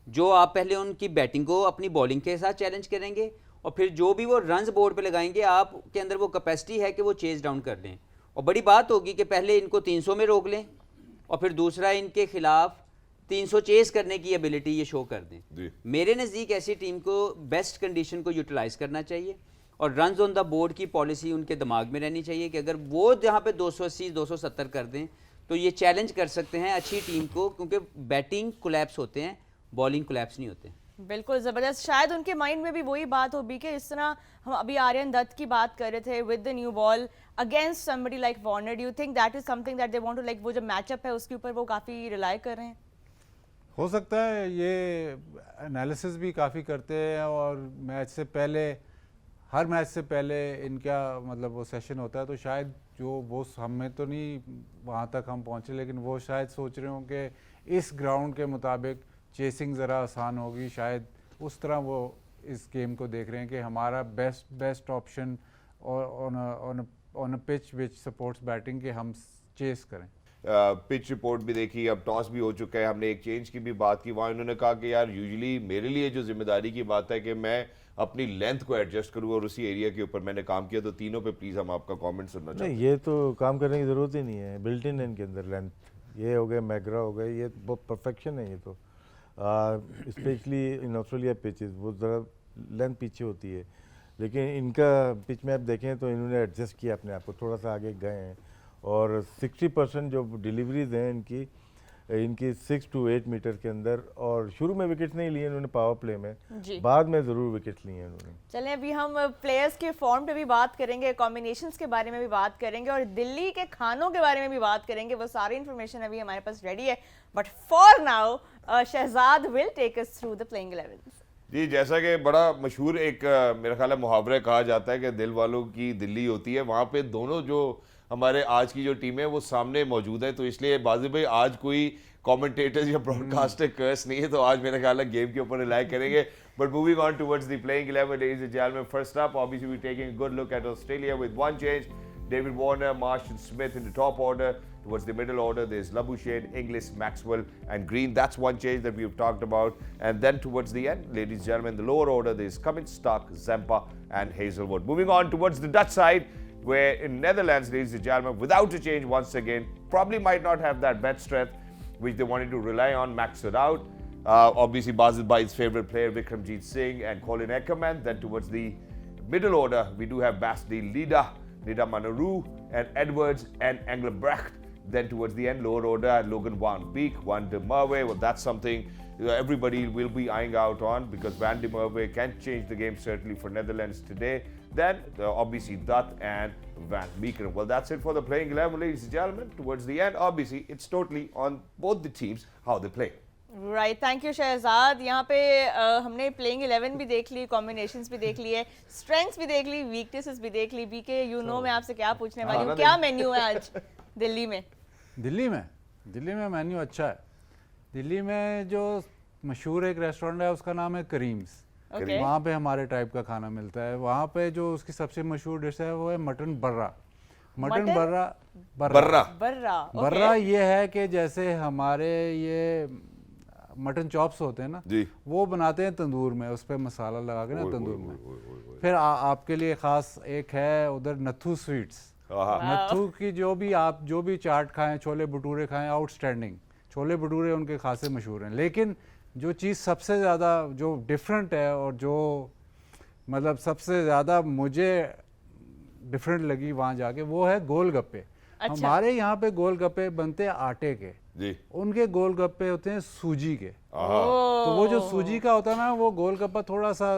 जो आप पहले उनकी बैटिंग को अपनी बॉलिंग के साथ चैलेंज करेंगे और फिर जो भी वो रन्स बोर्ड पे लगाएंगे आपके अंदर वो कैपेसिटी है कि वो चेज डाउन कर लें। और बड़ी बात होगी कि पहले इनको 300 में रोक लें और फिर दूसरा इनके खिलाफ 300 चेस करने की एबिलिटी ये शो कर दें। मेरे नज़दीक ऐसी टीम को बेस्ट कंडीशन को यूटिलाइज करना चाहिए और रन्स ऑन द बोर्ड की पॉलिसी उनके दिमाग में रहनी चाहिए कि अगर वो जहाँ पे 280 270 कर दें तो ये चैलेंज कर सकते हैं अच्छी टीम को, क्योंकि बैटिंग कोलैप्स होते हैं, बॉलिंग कोलैप्स नहीं होते। बिल्कुल ज़बरदस्त। शायद उनके माइंड में भी वही बात हो भी कि इस तरह हम अभी आर्यन दत्त की बात कर रहे थे with the new ball against somebody like Warner, do you think that is something that they want to like, वो जो मैचअप है उसके ऊपर वो काफ़ी रिलाई कर रहे हैं? हो सकता है, ये एनालिसिस भी काफ़ी करते हैं और मैच से पहले, हर मैच से पहले इनका मतलब वो सेशन होता है, तो शायद जो वो हमें तो नहीं वहाँ तक हम पहुँचे, लेकिन वो शायद सोच रहे हों कि इस ग्राउंड के मुताबिक चेसिंग ज़रा आसान होगी, शायद उस तरह वो इस गेम को देख रहे हैं कि हमारा best option on a pitch which supports batting के हम चेस करें। पिच रिपोर्ट भी देखी, अब टॉस भी हो चुका है, हमने एक चेंज की भी बात की। वहाँ उन्होंने कहा कि यार यूजुअली मेरे लिए जो जिम्मेदारी की बात है कि मैं अपनी लेंथ को एडजस्ट करूँ और उसी एरिया के ऊपर मैंने काम किया। तो तीनों पे प्लीज़ हम आपका कमेंट सुनना चाहते हैं। नहीं, ये तो काम करने की ज़रूरत ही नहीं है, बिल्ट इन है इनके अंदर लेंथ। ये हो गए मैगरा हो गए, ये बहुत परफेक्शन है। ये तो स्पेशली इन ऑस्ट्रेलिया पिचेस वो ज़रा लेंथ पीछे होती है, लेकिन इनका पिच मैप देखें तो इन्होंने एडजस्ट किया अपने आप को, थोड़ा सा आगे गए हैं। और 60% जो डिलीवरीज हैं इनकी 6 to 8 मीटर के अंदर, और शुरू में विकेट नहीं लिए इन्होंने पावर प्ले में, बाद में ज़रूर विकेट लिए हैं इन्होंने। चलें अभी हम प्लेयर्स के फॉर्म पे भी बात करेंगे, कॉम्बिनेशंस के बारे में भी बात करेंगे और दिल्ली के खानों के बारे में भी बात करेंगे। वो सारी इन्फॉर्मेशन अभी हमारे पास रेडी है, but for now Shahzad will take us through the playing 11। जी, जैसा कि बड़ा मशहूर एक मेरा ख्याल है मुहावरा कहा जाता है कि दिल वालों की दिल्ली होती है, वहाँ पे दोनों जो हमारे आज की जो टीम है वो सामने मौजूद है। तो इसलिए बाज़ी भाई आज कोई कमेंटेटर्स या ब्रॉडकास्टर कर्स नहीं है, तो आज मेरा ख्याल है गेम के ऊपर रिलाई करेंगे। But moving on towards the playing 11 ladies and gentlemen, first up obviously we're taking a good look at Australia with one change. David Warner, Marsh and Smith in the top order. Towards the middle order, there's Labuschagne, Inglis, Maxwell and Green. That's one change that we've talked about. And then towards the end, ladies and gentlemen, the lower order, there's Cummins, Stark, Zampa and Hazelwood. Moving on towards the Dutch side, where in Netherlands, ladies and gentlemen, without a change once again, probably might not have that bench strength which they wanted to rely on, max it out. Obviously, Basil Bai's favorite player, Vikramjit Singh and Colin Eckermann. Then towards the middle order, we do have Basti Lida, Nida Manaru and Edwards and Engelbrecht. Then towards the end, lower order, Logan Van Beek, Van der Merwe. Well, that's something everybody will be eyeing out on, because Van der Merwe can change the game certainly for Netherlands today. Then obviously Dutt and Van Beeken. Well, that's it for the playing 11, ladies and gentlemen. Towards the end, obviously, it's totally on both the teams how they play. Right, thank you Shahzad. यहाँ पे हमने playing 11 भी देख ली, combinations भी देख ली है, strengths भी देख ली, वीकनेसेस भी देख ली। बीके यू नो मैं आपसे क्या पूछने वाली हूँ, क्या मेन्यू है आज दिल्ली में? दिल्ली में मेन्यू अच्छा है। दिल्ली में जो मशहूर एक रेस्टोरेंट है उसका नाम है करीम्स। Okay. वहाँ पे हमारे टाइप का खाना मिलता है। वहाँ पे जो उसकी सबसे मशहूर डिश है वो है मटन बर्रा। मटन बर्रा ये है कि जैसे हमारे ये मटन चॉप्स होते हैं ना जी, वो बनाते हैं तंदूर में, उस पर मसाला लगा के ना तंदूर में। फिर आपके लिए ख़ास एक है उधर नथू स्वीट्स। नथू की जो भी चाट खाएं, छोले भटूरे खाएं, आउटस्टैंडिंग छोले भटूरे उनके खासे मशहूर हैं। लेकिन जो चीज़ सबसे ज़्यादा जो डिफरेंट है और जो मतलब सबसे ज़्यादा मुझे डिफरेंट लगी वहाँ जाके, वो है गोलगप्पे। अच्छा। हमारे यहाँ पे गोलगप्पे बनते हैं आटे के जी, उनके गोलगप्पे होते हैं सूजी के। तो वो जो सूजी का होता है ना, वो गोलगप्पा थोड़ा सा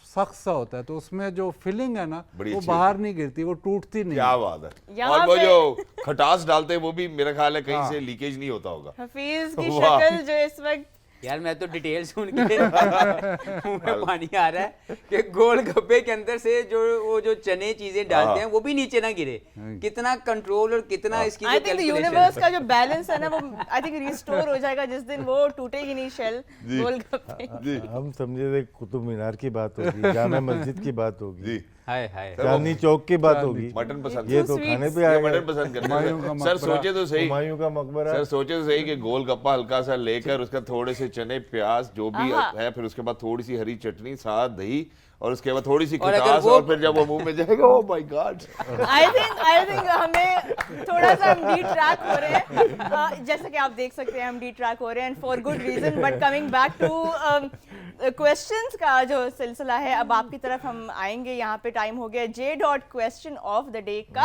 सख्त सा होता है, तो उसमें जो फिलिंग है ना वो बाहर नहीं गिरती, वो टूटती नहीं। क्या बात है। और वो जो खटास डालते हैं वो भी मेरा ख्याल है कहीं से लीकेज नहीं होता होगा। हफीज की शक्ल जो इस वक्त, यार मैं तो डिटेल सुन के मुंह में पानी आ रहा है कि गोलगप्पे के अंदर से जो चने चीजें डालते हैं वो भी नीचे ना गिरे। कितना कंट्रोल और कितना इसकी आई थिंक यूनिवर्स का जो बैलेंस है ना वो आई थिंक रिस्टोर हो जाएगा जिस दिन वो टूटेगी नहीं शेल गोलगप्पे। हम समझे थे कुतुब मीनार की बात होगी, जामा मस्जिद की बात होगी, हाय हाय चांदनी चौक की बात होगी, मटन पसंद ये Too तो sweet. खाने पे ये आएगा। मटन पसंद करते हुमायूं का हैं सर। मकबरा। सोचे तो सही, हुमायूं का मकबरा, सर सोचे तो सही कि गोल गप्पा हल्का सा लेकर उसका थोड़े से चने प्याज जो भी है, फिर उसके बाद थोड़ी सी हरी चटनी, साथ दही, और उसके बाद थोड़ी सी और अगर खटास, वो- और फिर जब वो मुंह में जाएगा, oh my God. I think हमें थोड़ा सा हम डी ट्रैक हो रहे हैं, जैसे कि आप देख सकते हैं हम डी ट्रैक हो रहे हैं, for good reason. But coming back to questions का जो सिलसिला है, अब आपकी तरफ हम आएंगे। यहाँ पे टाइम हो गया J. Question of the day का।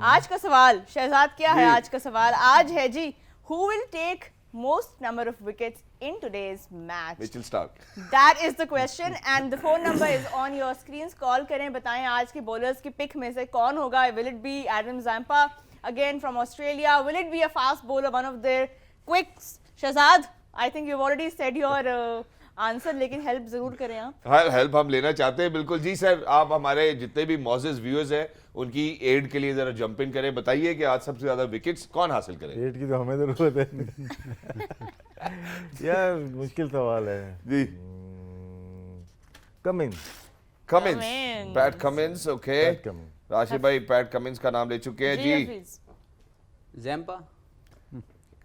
आज का सवाल शहजाद, क्या है आज का सवाल? आज है जी, who will take most number of wickets in today's match? Mitchell Starc. That is the question and the phone number is on your screens. Call करें, बताएं आज के बॉलर्स की पिक में से कौन होगा. Will it be Adam Zampa again from Australia? Will it be a fast bowler, one of their quicks? Shahzad, I think you've already said your answer, लेकिन हेल्प जरूर करें आप. हाँ, हेल्प हम लेना चाहते हैं बिल्कुल जी सर। आप हमारे जितने भी मॉजेस व्यूअर्स हैं उनकी एड के लिए जरा जंप इन करें, बताइए कि आज सबसे ज्यादा विकेट्स कौन हासिल करे। रेट की तो हमें जरूरत है। यार मुश्किल सवाल है जी। Cummins. Cummins, Cummins. Pat Cummins, okay. Pat Cummins. Rashid भाई पैट कमिंस का नाम ले चुके हैं जी जी। हफीज. जैम्पा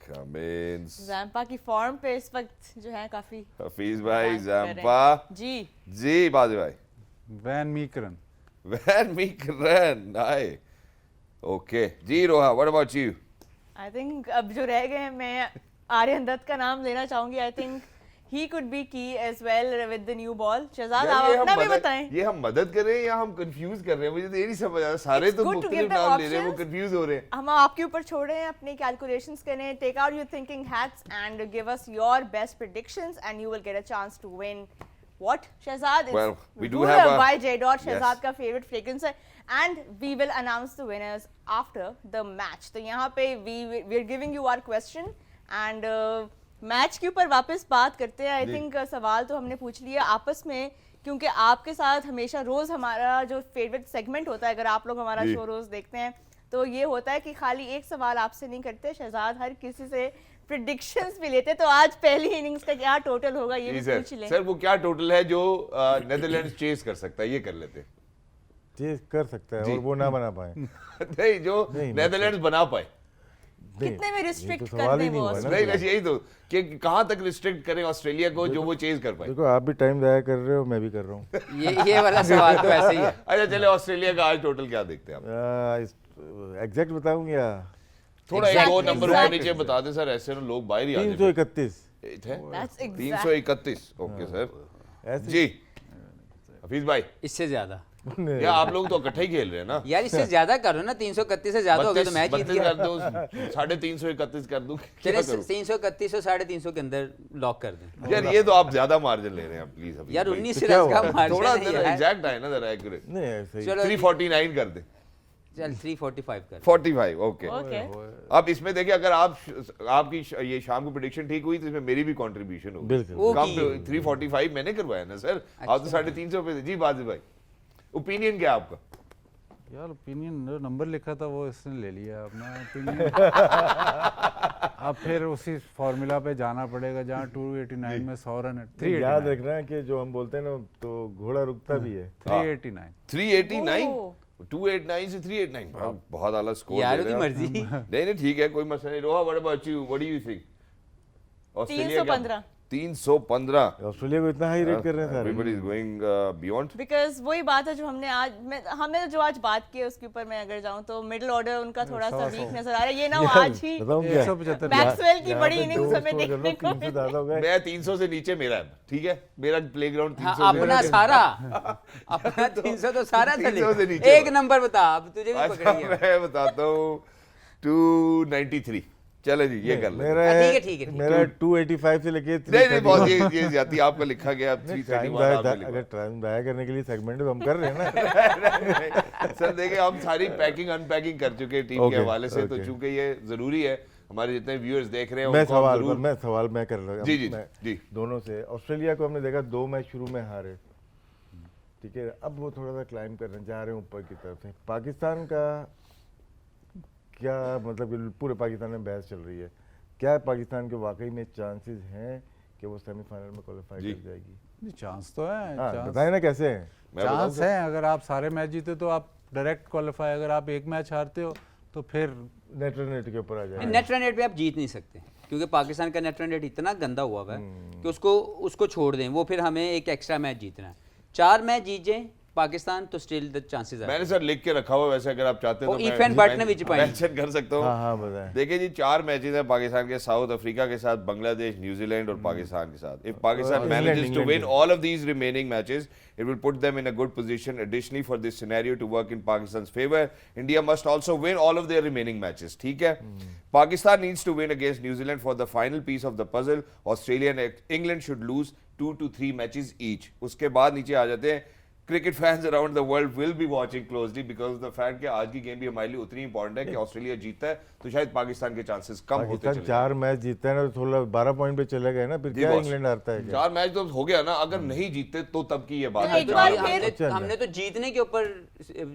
कमिंस, जैम्पा की फॉर्म पे इस वक्त जो है काफी हफीज भाई, बात कर रहे हैं. जैम्पा जी. जी, बाजी भाई, वैन मीकरन। वैन मीकरन, आए, ओके जी। रोहा, what about you? I think अब जो रह गए हैं, मैं आर्यन दत्त का नाम लेना चाहूंगी. I think he could be key as well with the new ball. Shahzad, यार, आप ये हम अपना भी मदद- बताएं. ये हम मदद कर रहे हैं या हम कंफ्यूज कर रहे हैं? मुझे तो ये नहीं समझ आ रहा। सारे It's तो good to मुख्तलिफ give them नाम ले रहे हैं, वो options. कंफ्यूज हो रहे हैं। हम आपके ऊपर छोड़ रहे हैं, अपनी कैलकुलेशंस करें. Take out your thinking hats and give us your best predictions and you will get a chance to win. What? Shahzad, it's Well, we do Ruler have a- by J. Yes. Shahzad का favorite fragrance है, and we will announce the winners after the match. तो यहाँ पे we are giving you our question and match के ऊपर वापस बात करते हैं. आई थिंक सवाल तो हमने पूछ लिया आपस में, क्योंकि आपके साथ हमेशा रोज हमारा जो फेवरेट सेगमेंट होता है, अगर आप लोग हमारा जी। शो रोज देखते हैं तो ये होता है कि खाली एक सवाल आपसे नहीं करते, शहजाद हर किसी से प्रेडिक्शंस भी लेते. तो आज पहली इनिंग्स का क्या टोटल होगा ये जी भी सर। पूछ लें. सर, वो क्या टोटल है जो नेदरलैंड्स चेस कर सकता है, ये कर लेते हैं। चेस कर सकता है जी। और वो ना बना पाए। नहीं, जो नहीं, नेदरलैंड्स बना पाए। नहीं, कितने में ये रिस्ट्रिक्ट तो कर सवाल ही दें नहीं वो हुआ ना। नहीं नहीं, यही तो कि कहाँ तक रिस्ट्रिक्ट करें ऑस्ट्रेलिया को जो वो चेज कर पाए। देखो आप भी टाइम जाया कर रहे हो, मैं भी कर रहा हूँ। ये वाला सवाल तो ऐसे ही है। अच्छा चले, ऑस्ट्रेलिया का आज टोटल क्या देखते हैं आप? एग्जैक्ट बताऊँ या थोड़ा एक Exactly, और नंबर ऊपर exactly. नीचे बता दें सर, ऐसे ना लोग बाहर ही आ जाए। 331 That's exact. 331, ओके सर ऐसे जी। हफीज भाई, इससे ज्यादा या आप लोग तो इकट्ठे ही खेल रहे हैं ना? यार, इससे ज्यादा करो ना, 331 से ज्यादा हो गया तो मैच जीत 32 गया। कर दो, 331 कर दूं, क्या चलिए करूं? 331 और 350 के अंदर लॉक कर दें। यार ये तो आप ज्यादा मार्जिन ले रहे हैं प्लीज। अभी यार भाई। 19 तो क्या रन का हुआ? मार्जिन थोड़ा है यार। एग्जैक्ट है ना, जरा एक्यूरेट। नहीं ऐसे ही। चलो 349 कर दे। चल 345 कर। 45, ओके। Okay. अब इसमें देखिए, अगर आपकी ये शाम को प्रेडिक्शन ठीक हुई तो इसमें मेरी भी कंट्रीब्यूशन होगी। बिल्कुल। वो कम की। 345 मैंने करवाया ना सर, आप तो 350 पे थे। जी बाजी भाई, ओपिनियन क्या है आपका? यार ओपिनियन जो नंबर लिखा था वो इसने ले लिया अपना ओपिनियन। अब फिर उसी फॉर्मूला पे जाना पड़ेगा जहाँ 289 में 100 रन है। तो याद 389 रखना कि जो हम बोलते हैं ना, तो घोड़ा रुकता भी है। 389 389, ओह। 289 से 389, बहुत आला स्कोर। यार की मर्जी। नहीं नहीं ठीक है, कोई मसला नहीं। Roha, what about you, what do you think? Australia 315. 315। Australia को इतना हाई रेट कर रहे हैं सारे। Everybody is going beyond. Because वही बात है जो हमने जो आज बात की है उसके ऊपर मैं अगर जाऊं तो मिडिल ऑर्डर उनका थोड़ा सा वीक नजर आ रहा है. ये ना वो आज ही बताऊं क्या? 175 मैक्सवेल की यहाँ बड़ी पे इनिंग्स दो हमें score कर लो, देखने को 300 ज्यादा हो गए। मैं 300 से नीचे मेरा है, ठीक है? मेरा प्लेग्राउंड 300 हाँ, से अपना नीचे। सारा अपना 300 तो सारा 300 से चले। नीचे एक नंबर बता, अब तुझे भी अच्छा, पकड़ी है। मैं बताता हूँ 293। चले जी, ये कर ले। मेरा हाँ, है, ठीक है, ठीक है, ठीक है। मेरा 285 से लेके नहीं नहीं, बहुत 331। ये ज्यादा आपका लिखा गया। टाइम 331 जाया आपने अगर लिखा। टाइम जाया करने के लिए सेगमेंट तो हम कर रहे हैं ना। सर देखिए, हम सारी पैकिंग अनपैकिंग कर चुके हैं टीम के Okay, हवाले से, तो okay. चूंकि ये जरूरी है, हमारे जितने व्यूअर्स देख रहे हैं मैं उनको हम सवाल जरूर- मैं कर रहा हूँ। जी, जी, मैं जी। दोनों से ऑस्ट्रेलिया को हमने देखा 2 मैच शुरू में हारे, ठीक है? अब वो थोड़ा सा क्लाइम करने जा रहे हैं ऊपर की तरफ से। पाकिस्तान का क्या मतलब कि पूरे पाकिस्तान में बहस चल रही है, क्या पाकिस्तान के वाकई में चांसेस हैं कि वो सेमीफाइनल में क्वालिफाई जी। कर जाएगी? चांस तो है, हाँ चांस बताए ना कैसे है। मैं बताऊं चांस है। अगर आप सारे मैच जीते तो आप डायरेक्ट क्वालिफाई, अगर आप एक मैच हारते हो तो फिर नेट रन रेट के ऊपर आ जाए। नेट रन रेट पे आप जीत नहीं सकते, क्योंकि पाकिस्तान का नेट रन रेट इतना गंदा हुआ हुआ है कि उसको छोड़ दें, वो फिर हमें एक एक्स्ट्रा मैच जीतना है। 4 मैच जीत जाए पाकिस्तान तो स्टिल द चांसेस आर। मैंने सर लिख के रखा हुआ, वैसे अगर आप चाहते हैं वो तो if and but ने विच पाएंगे। मेंशन कर सकता हूँ। हाँ हाँ बताएं। देखिए जी 4 मैचेस हैं पाकिस्तान के, साउथ अफ्रीका के साथ, बांग्लादेश, न्यूजीलैंड और पाकिस्तान के साथ। If Pakistan England, manages to England win भी। all of these remaining matches, it will put them in a good position. Additionally, for this scenario to work in Pakistan's favor, India must also win all of their remaining matches. ठीक है? Pakistan needs to win against New Zealand for the final piece of the puzzle. Australia and England should lose 2 to 3 matches each. उसके बाद नीचे आ जाते हैं, cricket fans around the world will be watching closely because the fact कि आज की game भी हमारे लिए उतनी इंपॉर्टेंट है कि ऑस्ट्रेलिया जीतता है तो शायद पाकिस्तान के चांसेस कम होते पाकिस्तान चले 4 मैच जीतता है ना, तो थोड़ा 12 पॉइंट पे चले गए ना, फिर क्या बॉस। इंग्लैंड हारता है क्या? 4 मैच तो हो गया ना, अगर नहीं जीतते तो तब की ये बात तो है। एक बार हमने तो जीतने के ऊपर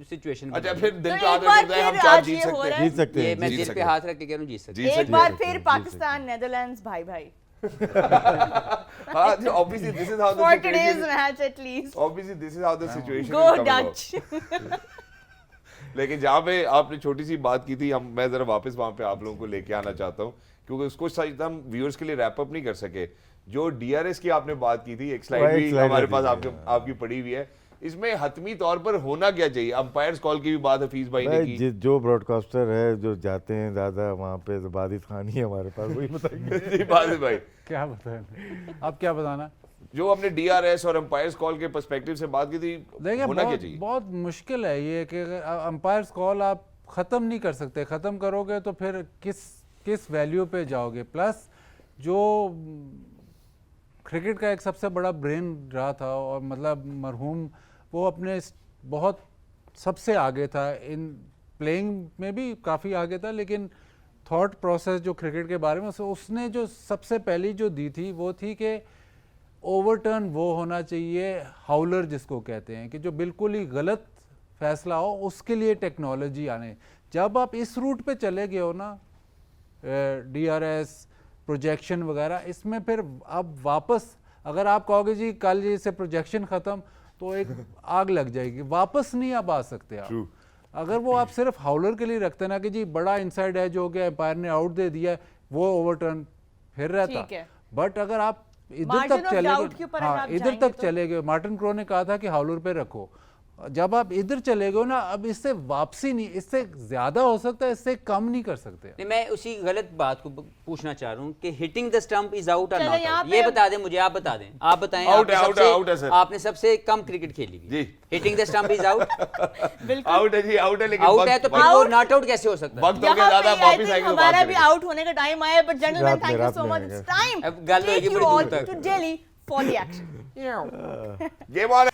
सिचुएशन। अच्छा फिर दिल तो पे एक आते बार सकते हैं हम फिर 4 आज जीत ये हो सकते रहा हैं। है। जीत सकते ये हैं। मैं जीत दिल सकते पे हैं। हाथ रख के कह रहा हूँ जीत सकते हैं। जीत एक सकते बार हैं। फिर पाकिस्तान नेदरलैंड्स भाई भाई हाँ जी, obviously this is how the for today's situation match at least. obviously this is how the situation Go is coming about. Dutch. लेकिन जहाँ पे आपने छोटी सी बात की थी, मैं जरा वापस वहाँ पे आप लोगों को लेके आना चाहता हूँ क्योंकि उसको शायद हम व्यूअर्स के लिए रैप अप नहीं कर सके। जो डीआरएस की आपने बात की थी, एक स्लाइड भी slide हमारे थी, पास हाँ। आपकी पड़ी हुई है, इसमें हतमी तौर पर होना क्या चाहिए? अंपायर्स कॉल की भी बात हफीज भाई ने भाई की। जो ब्रॉडकास्टर है जो जाते हैं ज़्यादा वहाँ पे, तो बादित खान ही है हमारे पास, वही बताएंगे। जी बादिल भाई, क्या बताएं, अब क्या बताना। जो हमने डीआरएस और अंपायर्स कॉल के पर्सपेक्टिव से बात की थी, देखिए होना क्या बहुत चाहिए? बहुत मुश्किल है ये कि अंपायर्स कॉल आप ख़त्म नहीं कर सकते। ख़त्म करोगे तो फिर किस वैल्यू पे जाओगे। प्लस जो क्रिकेट का एक सबसे बड़ा ब्रेन रहा था और मतलब मरहूम, वो अपने बहुत सबसे आगे था, इन प्लेइंग में भी काफ़ी आगे था, लेकिन थॉट प्रोसेस जो क्रिकेट के बारे में उसने जो सबसे पहली जो दी थी वो थी कि ओवरटर्न वो होना चाहिए हाउलर जिसको कहते हैं, कि जो बिल्कुल ही गलत फैसला हो उसके लिए टेक्नोलॉजी आने। जब आप इस रूट पे चले गए हो ना, डीआरएस प्रोजेक्शन वगैरह, इसमें फिर अब वापस अगर आप कहोगे जी कल जैसे प्रोजेक्शन ख़त्म तो एक आग लग जाएगी, वापस नहीं आप आ सकते आप। True. अगर वो आप सिर्फ हाउलर के लिए रखते ना कि जी बड़ा इनसाइड एज हो गया, एम्पायर ने आउट दे दिया, वो ओवरटर्न फिर रहता। ठीक है। बट अगर आप इधर Margin तक of चले doubt के गए, ऊपर अगर हाँ आप इधर जाएंगे तक तो- चले गए, मार्टिन क्रो ने कहा था कि हाउलर पे रखो, जब आप इधर चले गए ना, अब इससे वापसी नहीं, इससे ज्यादा हो सकता है, इससे कम नहीं कर सकते। नहीं, मैं उसी गलत बात को पूछना चाह रहा हूँ कि hitting the stump is out और चलो नॉट यहाँ आउट, पे ये अब- बता दें मुझे, आप बता दें, आप बताएं। Out है, आपने out है, out है, सबसे सर। आपने सबसे कम क्रिकेट खेली हुई जी। Hitting the stump is out. बिल्कुल आउट है जी, आउट है, लेकिन आउट है तो फिर वो Out- नॉट आउट कैसे हो सकता है? वक्त हो गया यहाँ ज्यादा, पे I वापस think आएंगे तो हमारा बात भी करेंगे। आउट होने का टाइम आया है, but gentlemen, रात में, thank you रात so में much. आएगा। It's time अब गल to होएगी take you बड़ी all दूर तक। to Delhi for the action. Game on.